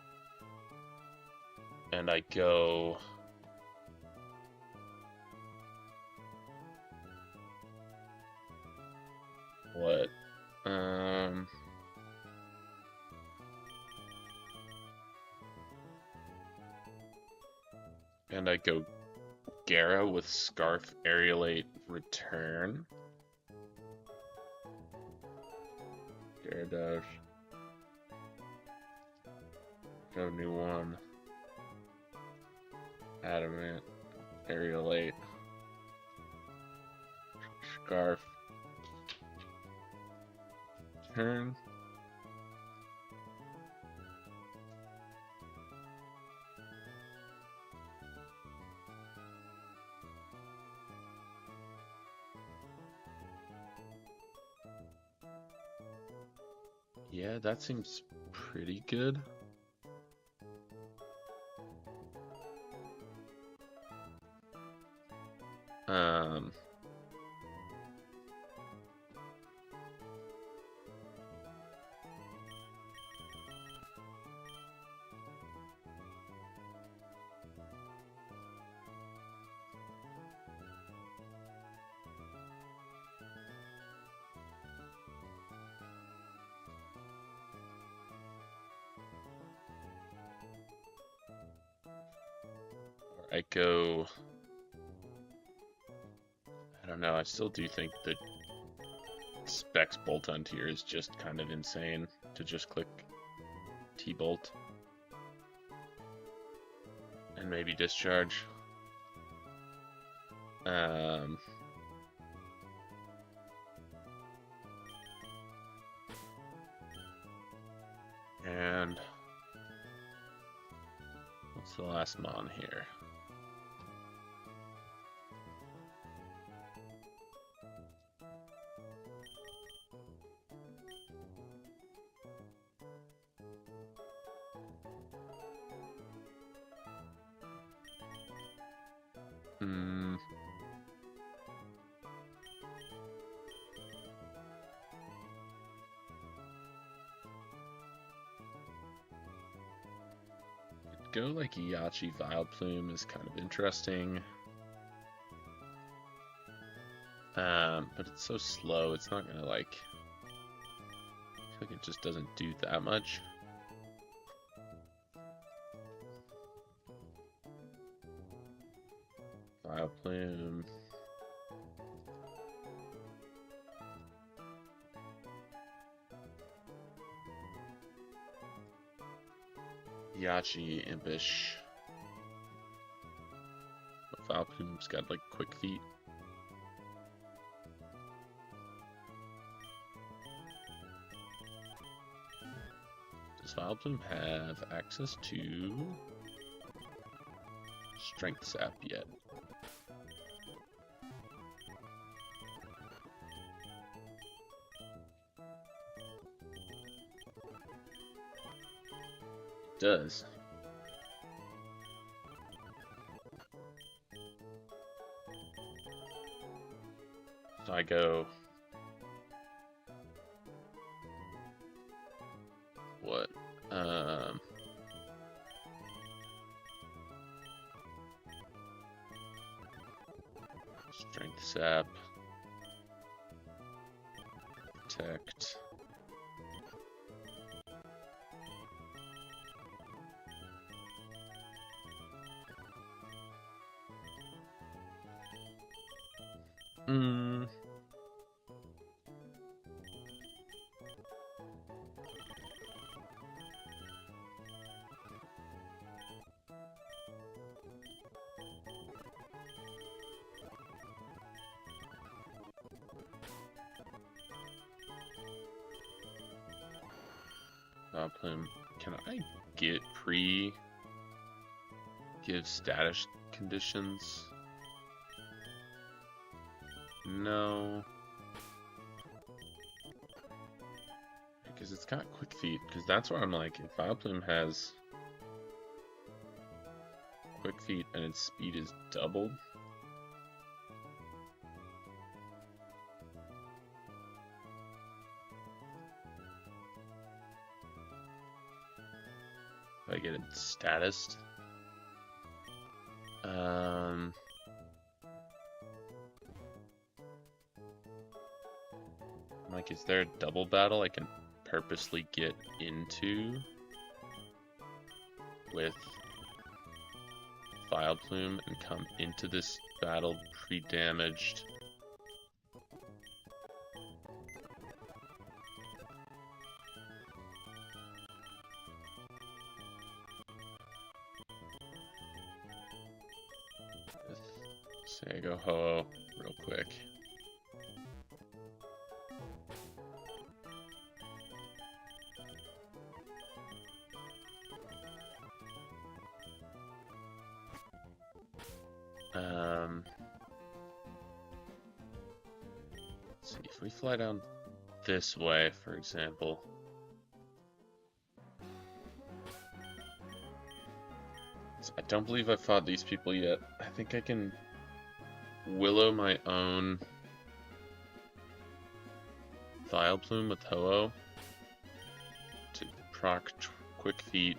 And I go... what? And I go Gara with Scarf, Aerialate, Return. Gyarados. Go new one. Adamant. Aerialate. Scarf. Turn. Yeah, that seems pretty good. I go... I don't know, I still do think the Specs Bolt on tier is just kind of insane to just click T-Bolt. And maybe Discharge. And what's the last mon here? Go like Yachi Vileplume is kind of interesting. But it's so slow, it's not gonna like... I feel like it just doesn't do that much. Vileplume. Yachi, Impish. Vileplume's got like quick feet. Does Vileplume have access to Strength Sap yet? Does. So I go... what? Strength Sap. Protect. Mm. Plume. Can I give status conditions? No. Because it's got quick feet. Because that's where I'm like, if Vileplume has quick feet and its speed is doubled. If I get it statused. Like, is there a double battle I can purposely get into with Vileplume and come into this battle pre-damaged? Say I go Ho-Oh real quick. Let's see, if we fly down this way, for example. So I don't believe I've fought these people yet. I think I can Willow my own Vileplume with Ho-Oh to proc quick feet.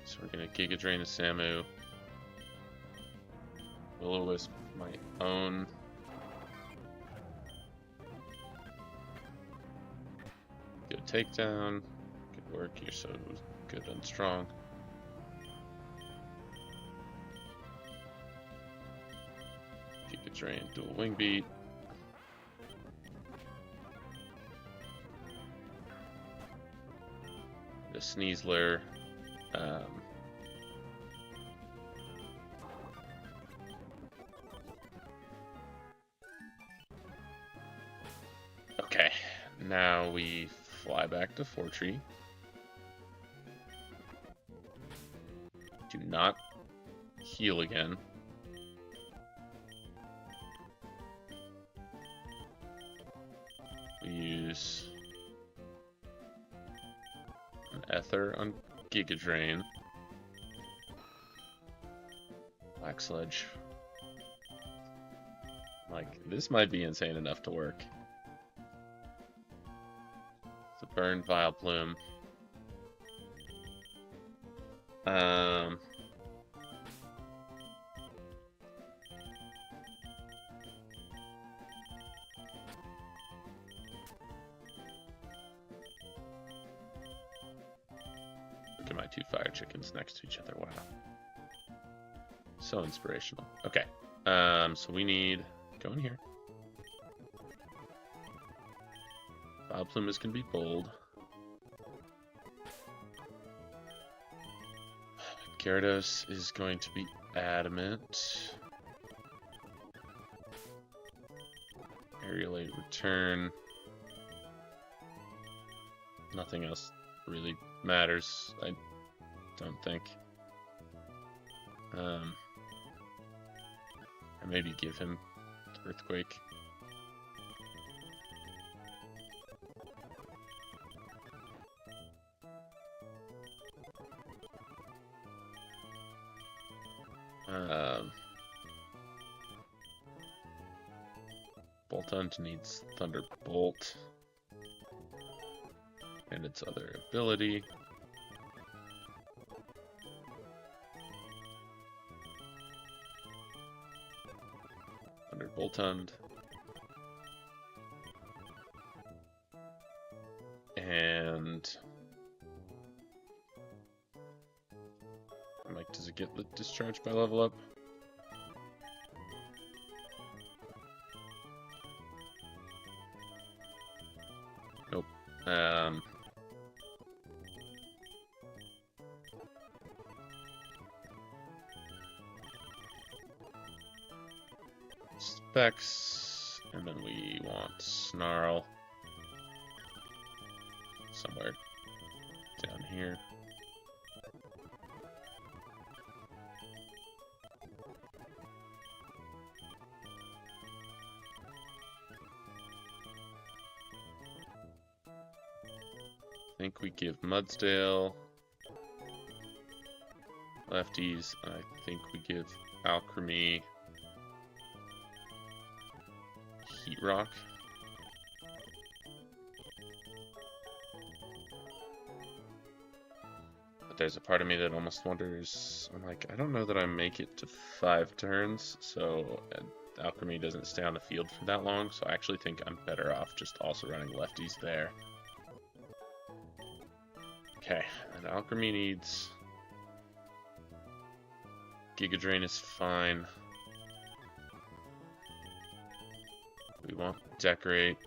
So we're gonna Giga Drain a Samu. Will-O-Wisp my own. Good takedown. Good work. You're so good and strong. Giga Drain, dual wing beat. The Sneasler. Okay, now we fly back to Fortree. Do not heal again. We use an Ether on Giga Drain. Black Sludge. Like, this might be insane enough to work. The burn Vileplume. Look at my two fire chickens next to each other. Wow. So inspirational. Okay. So we need go in here. Vileplume is gonna be bold. Gyarados is going to be adamant. Aerial Aid return. Nothing else really matters, I don't think. Or maybe give him Earthquake. Boltund needs Thunderbolt and its other ability. Boltund. And get the discharge by level up. Nope. Specs, and then we want Snarl somewhere down here. I think we give Mudsdale lefties. I think we give Alchemy Heat Rock. But there's a part of me that almost wonders, I'm like, I don't know that I make it to 5 turns, so Alchemy doesn't stay on the field for that long, so I actually think I'm better off just also running lefties there. Okay, and Alchemy needs... Giga Drain is fine. We want Decorate.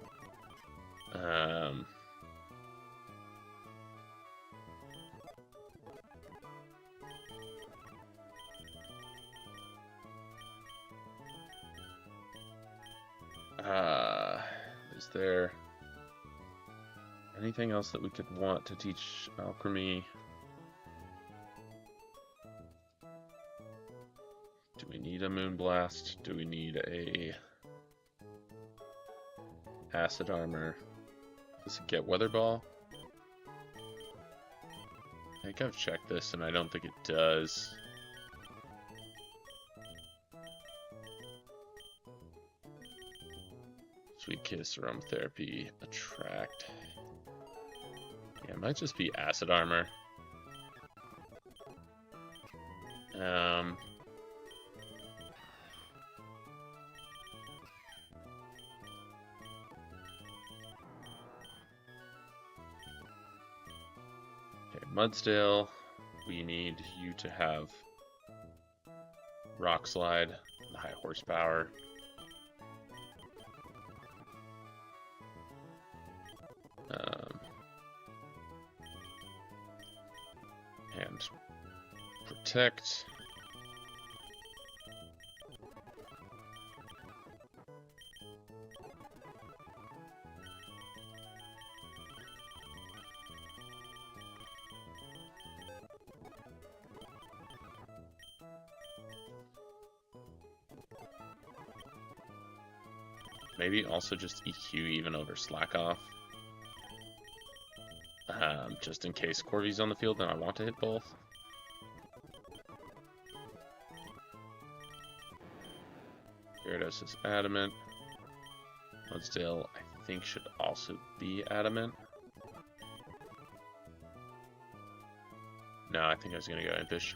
Is there anything else that we could want to teach Alchemy? Do we need a Moonblast? Do we need a Acid Armor? Does it get Weather Ball? I think I've checked this and I don't think it does. Sweet Kiss, Aromatherapy, Attract. Yeah, it might just be Acid Armor. Okay, Mudsdale, we need you to have Rock Slide, high horsepower. And Protect. Maybe also just EQ even over Slack Off. Just in case Corvy's on the field and I want to hit both. Gyarados is Adamant. Mudsdale, I think, should also be Adamant. No, I think I was going to go Impish.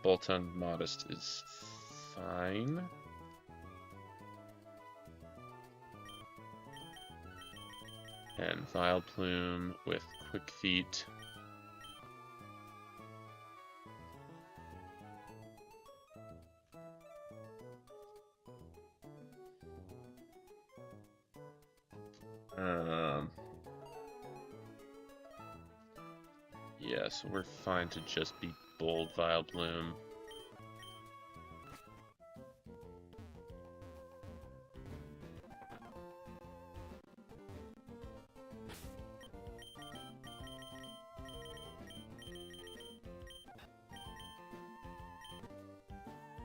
Bolton Modest is fine. And Vileplume with Quick Feet. Yeah, so we're fine to just be bold Vileplume.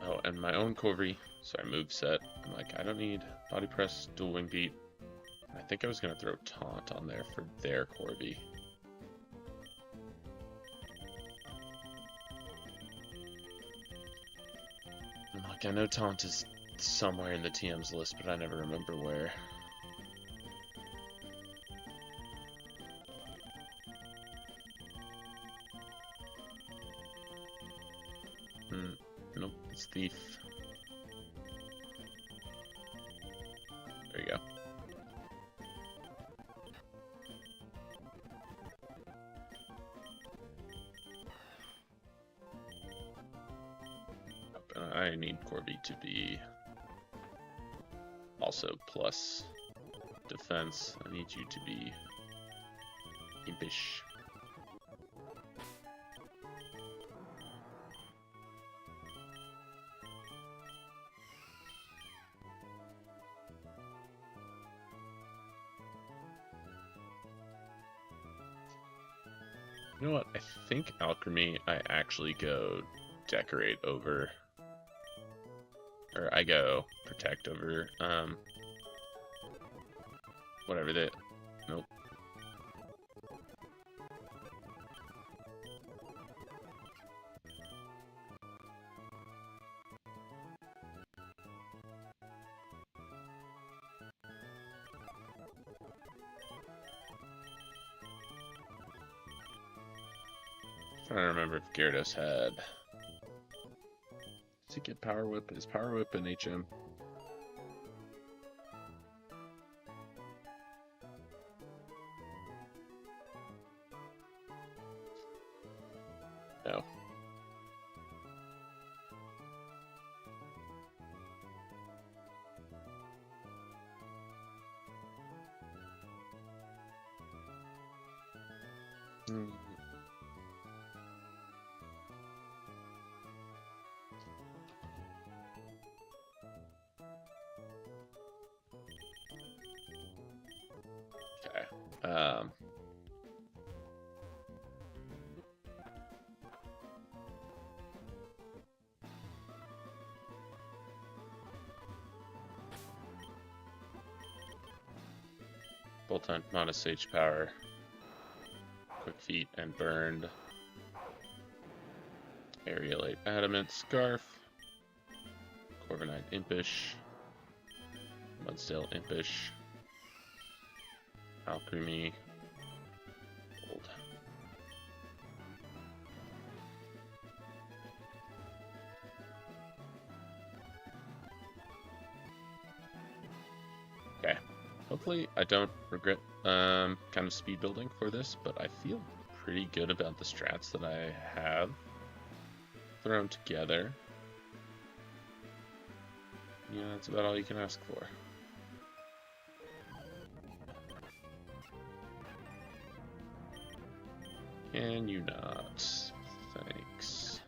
Oh, and my own Corvi, sorry, moveset. I'm like, I don't need Body Press, Dual Wing Beat. I think I was going to throw Taunt on there for their Corvi. I'm like, I know Taunt is somewhere in the TM's list, but I never remember where. Nope, it's Thief. There you go. I need Corby to be also plus defense. I need you to be impish. You know what? I think alchemy I actually go decorate over, or I go protect over, whatever that, nope. I'm trying to remember if Gyarados had. Does he get Power Whip? Is Power Whip an HM? No. Okay. Bolt on not a Sage Power. Quick Feet and Burned. Aerialate Adamant Scarf. Corviknight Impish. Mudsdale Impish. Alchemy. Gold. Okay. Hopefully I don't regret kind of speed building for this, but I feel pretty good about the strats that I have thrown together. Yeah, that's about all you can ask for. Can you not? Thanks.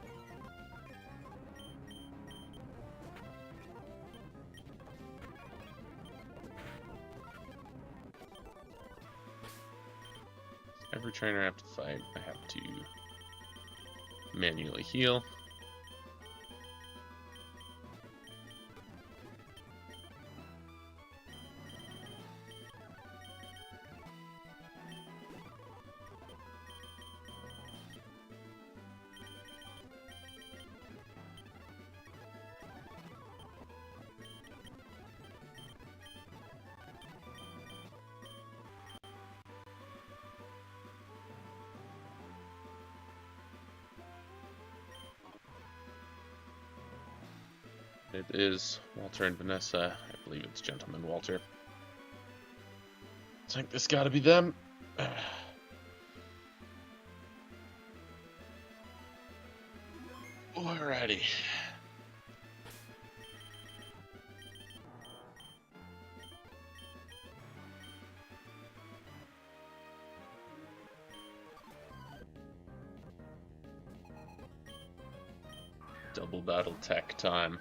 Every trainer I have to fight, I have to manually heal. It is Walter and Vanessa. I believe it's Gentleman Walter. I think this gotta be them. Alrighty. Double battle tech time.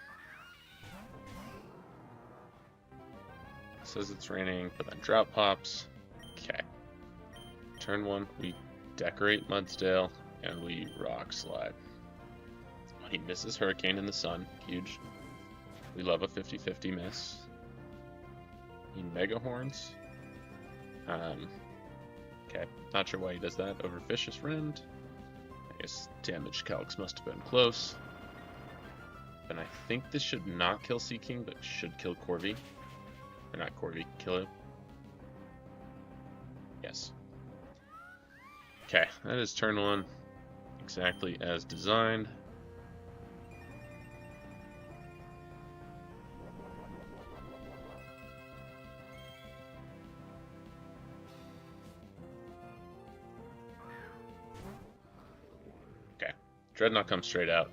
Says it's raining, but then drought pops. Okay. Turn 1, we decorate Mudsdale, and we rock slide. He misses Hurricane in the sun. Huge. We love a 50-50 miss. He Mega Horns. Okay. Not sure why he does that over Vicious Rend. I guess damage calcs must have been close. And I think this should not kill Sea King, but should kill Corvi. Or not Corvi, kill him. Yes. Okay, that is turn 1. Exactly as designed. Okay, Dreadnought comes straight out.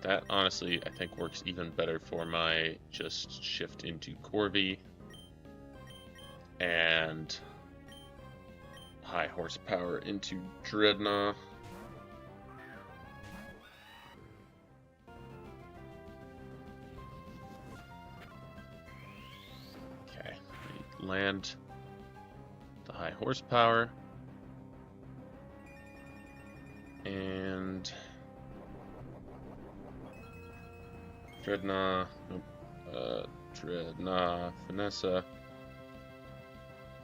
That honestly, I think, works even better for my just shift into Corby and high horsepower into Dreadnought. Okay, we land the high horsepower and Dreadnought, nope, Dreadnought, Vanessa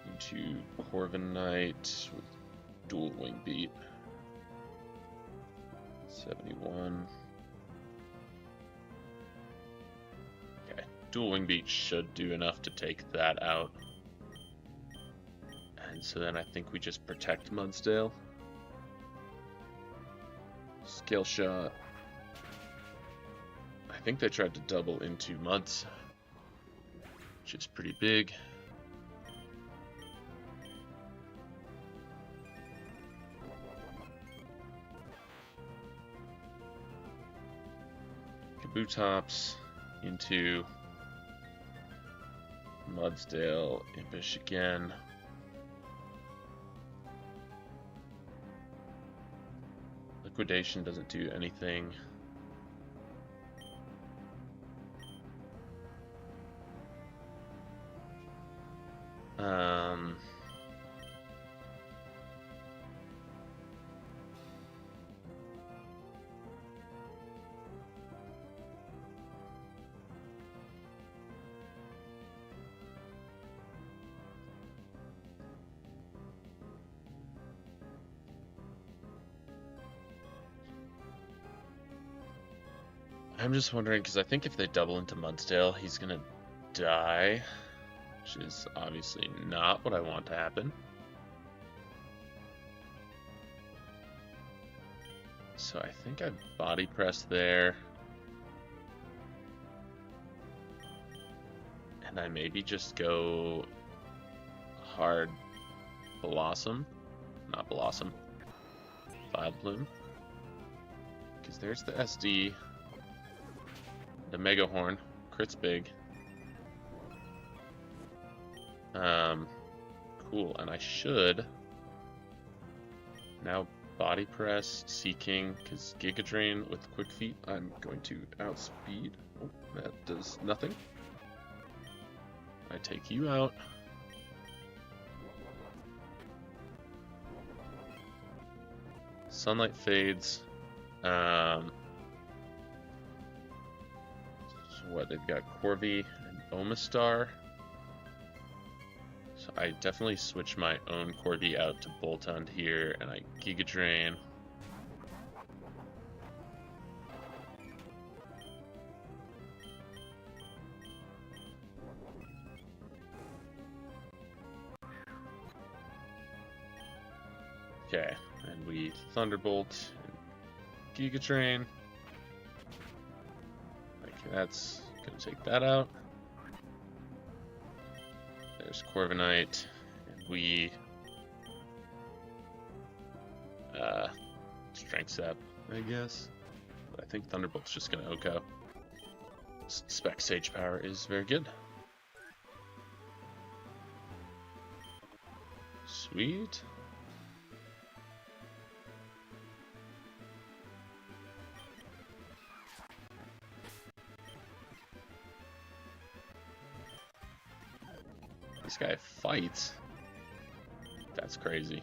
into Corvin Knight with dual wing beat. 71. Okay, dual wing beat should do enough to take that out. And so then I think we just protect Mudsdale. Scale shot. I think they tried to double into Muds, which is pretty big. Kabutops into Mudsdale, Impish again. Liquidation doesn't do anything. I'm just wondering, because I think if they double into Mudsdale, he's gonna die, which is obviously not what I want to happen. So I think I body press there. And I maybe just go hard Blossom, not Blossom, Vileplume. Because there's the SD. The Mega Horn, crit's big. Cool, and I should now body press, Seeking, because Giga Drain with Quick Feet, I'm going to outspeed. Oh, that does nothing. I take you out. Sunlight fades. What, they've got Corby and Omastar. So I definitely switch my own Corby out to Boltund here, and I Giga Drain. Okay, and we Thunderbolt and Giga Drain. That's gonna take that out. There's Corviknight, and we Strength Sap, I guess. But I think Thunderbolt's just gonna OHKO. Spec Sage Power is very good. Sweet. This guy fights. That's crazy.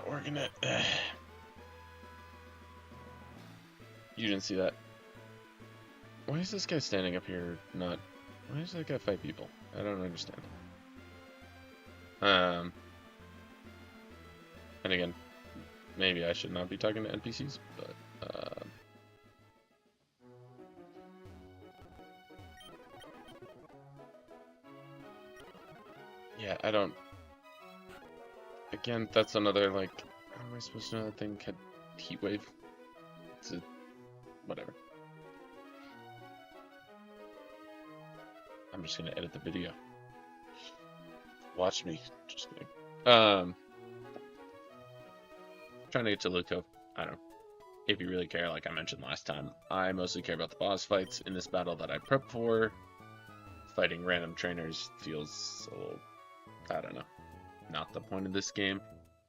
We're gonna... You didn't see that. Why is this guy standing up here not... Why does that guy fight people? I don't understand. And again, maybe I should not be talking to NPCs, but... yeah, I don't... Again, that's another, like... How am I supposed to know that thing heat wave. It's a, whatever. I'm just gonna edit the video. Watch me. Just kidding. Trying to get to Luco. I don't know. If you really care, like I mentioned last time, I mostly care about the boss fights in this battle that I prep for. Fighting random trainers feels a little, I don't know, not the point of this game,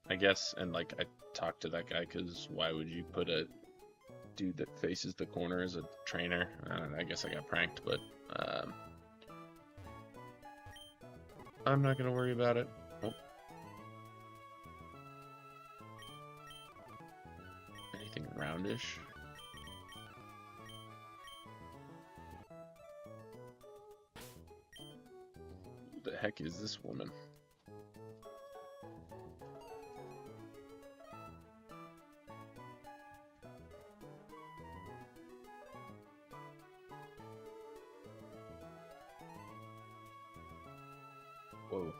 I guess. And like, I talked to that guy because why would you put a dude that faces the corner as a trainer? I don't know, I guess I got pranked, but I'm not gonna worry about it. Oh. Anything roundish? Who the heck is this woman? Whoa.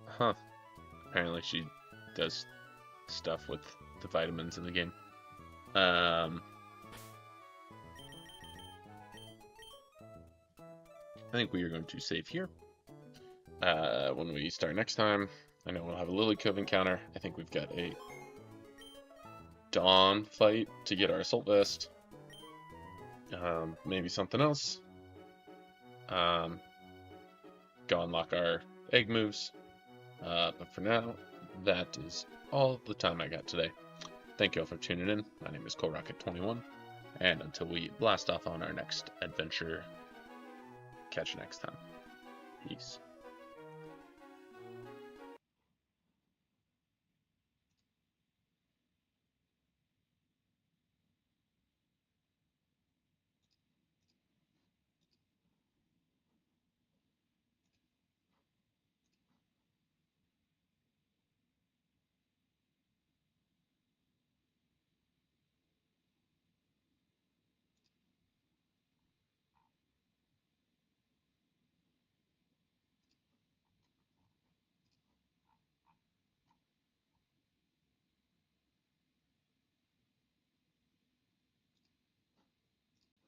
Huh. Apparently she does stuff with the vitamins in the game. I think we are going to save here. When we start next time, I know we'll have a Lily Cove encounter. I think we've got a Dawn fight to get our Assault Vest. Maybe something else. Go unlock our egg moves. But for now, that is all the time I got today. Thank you all for tuning in. My name is ColeRocket21, and until we blast off on our next adventure, catch you next time. Peace.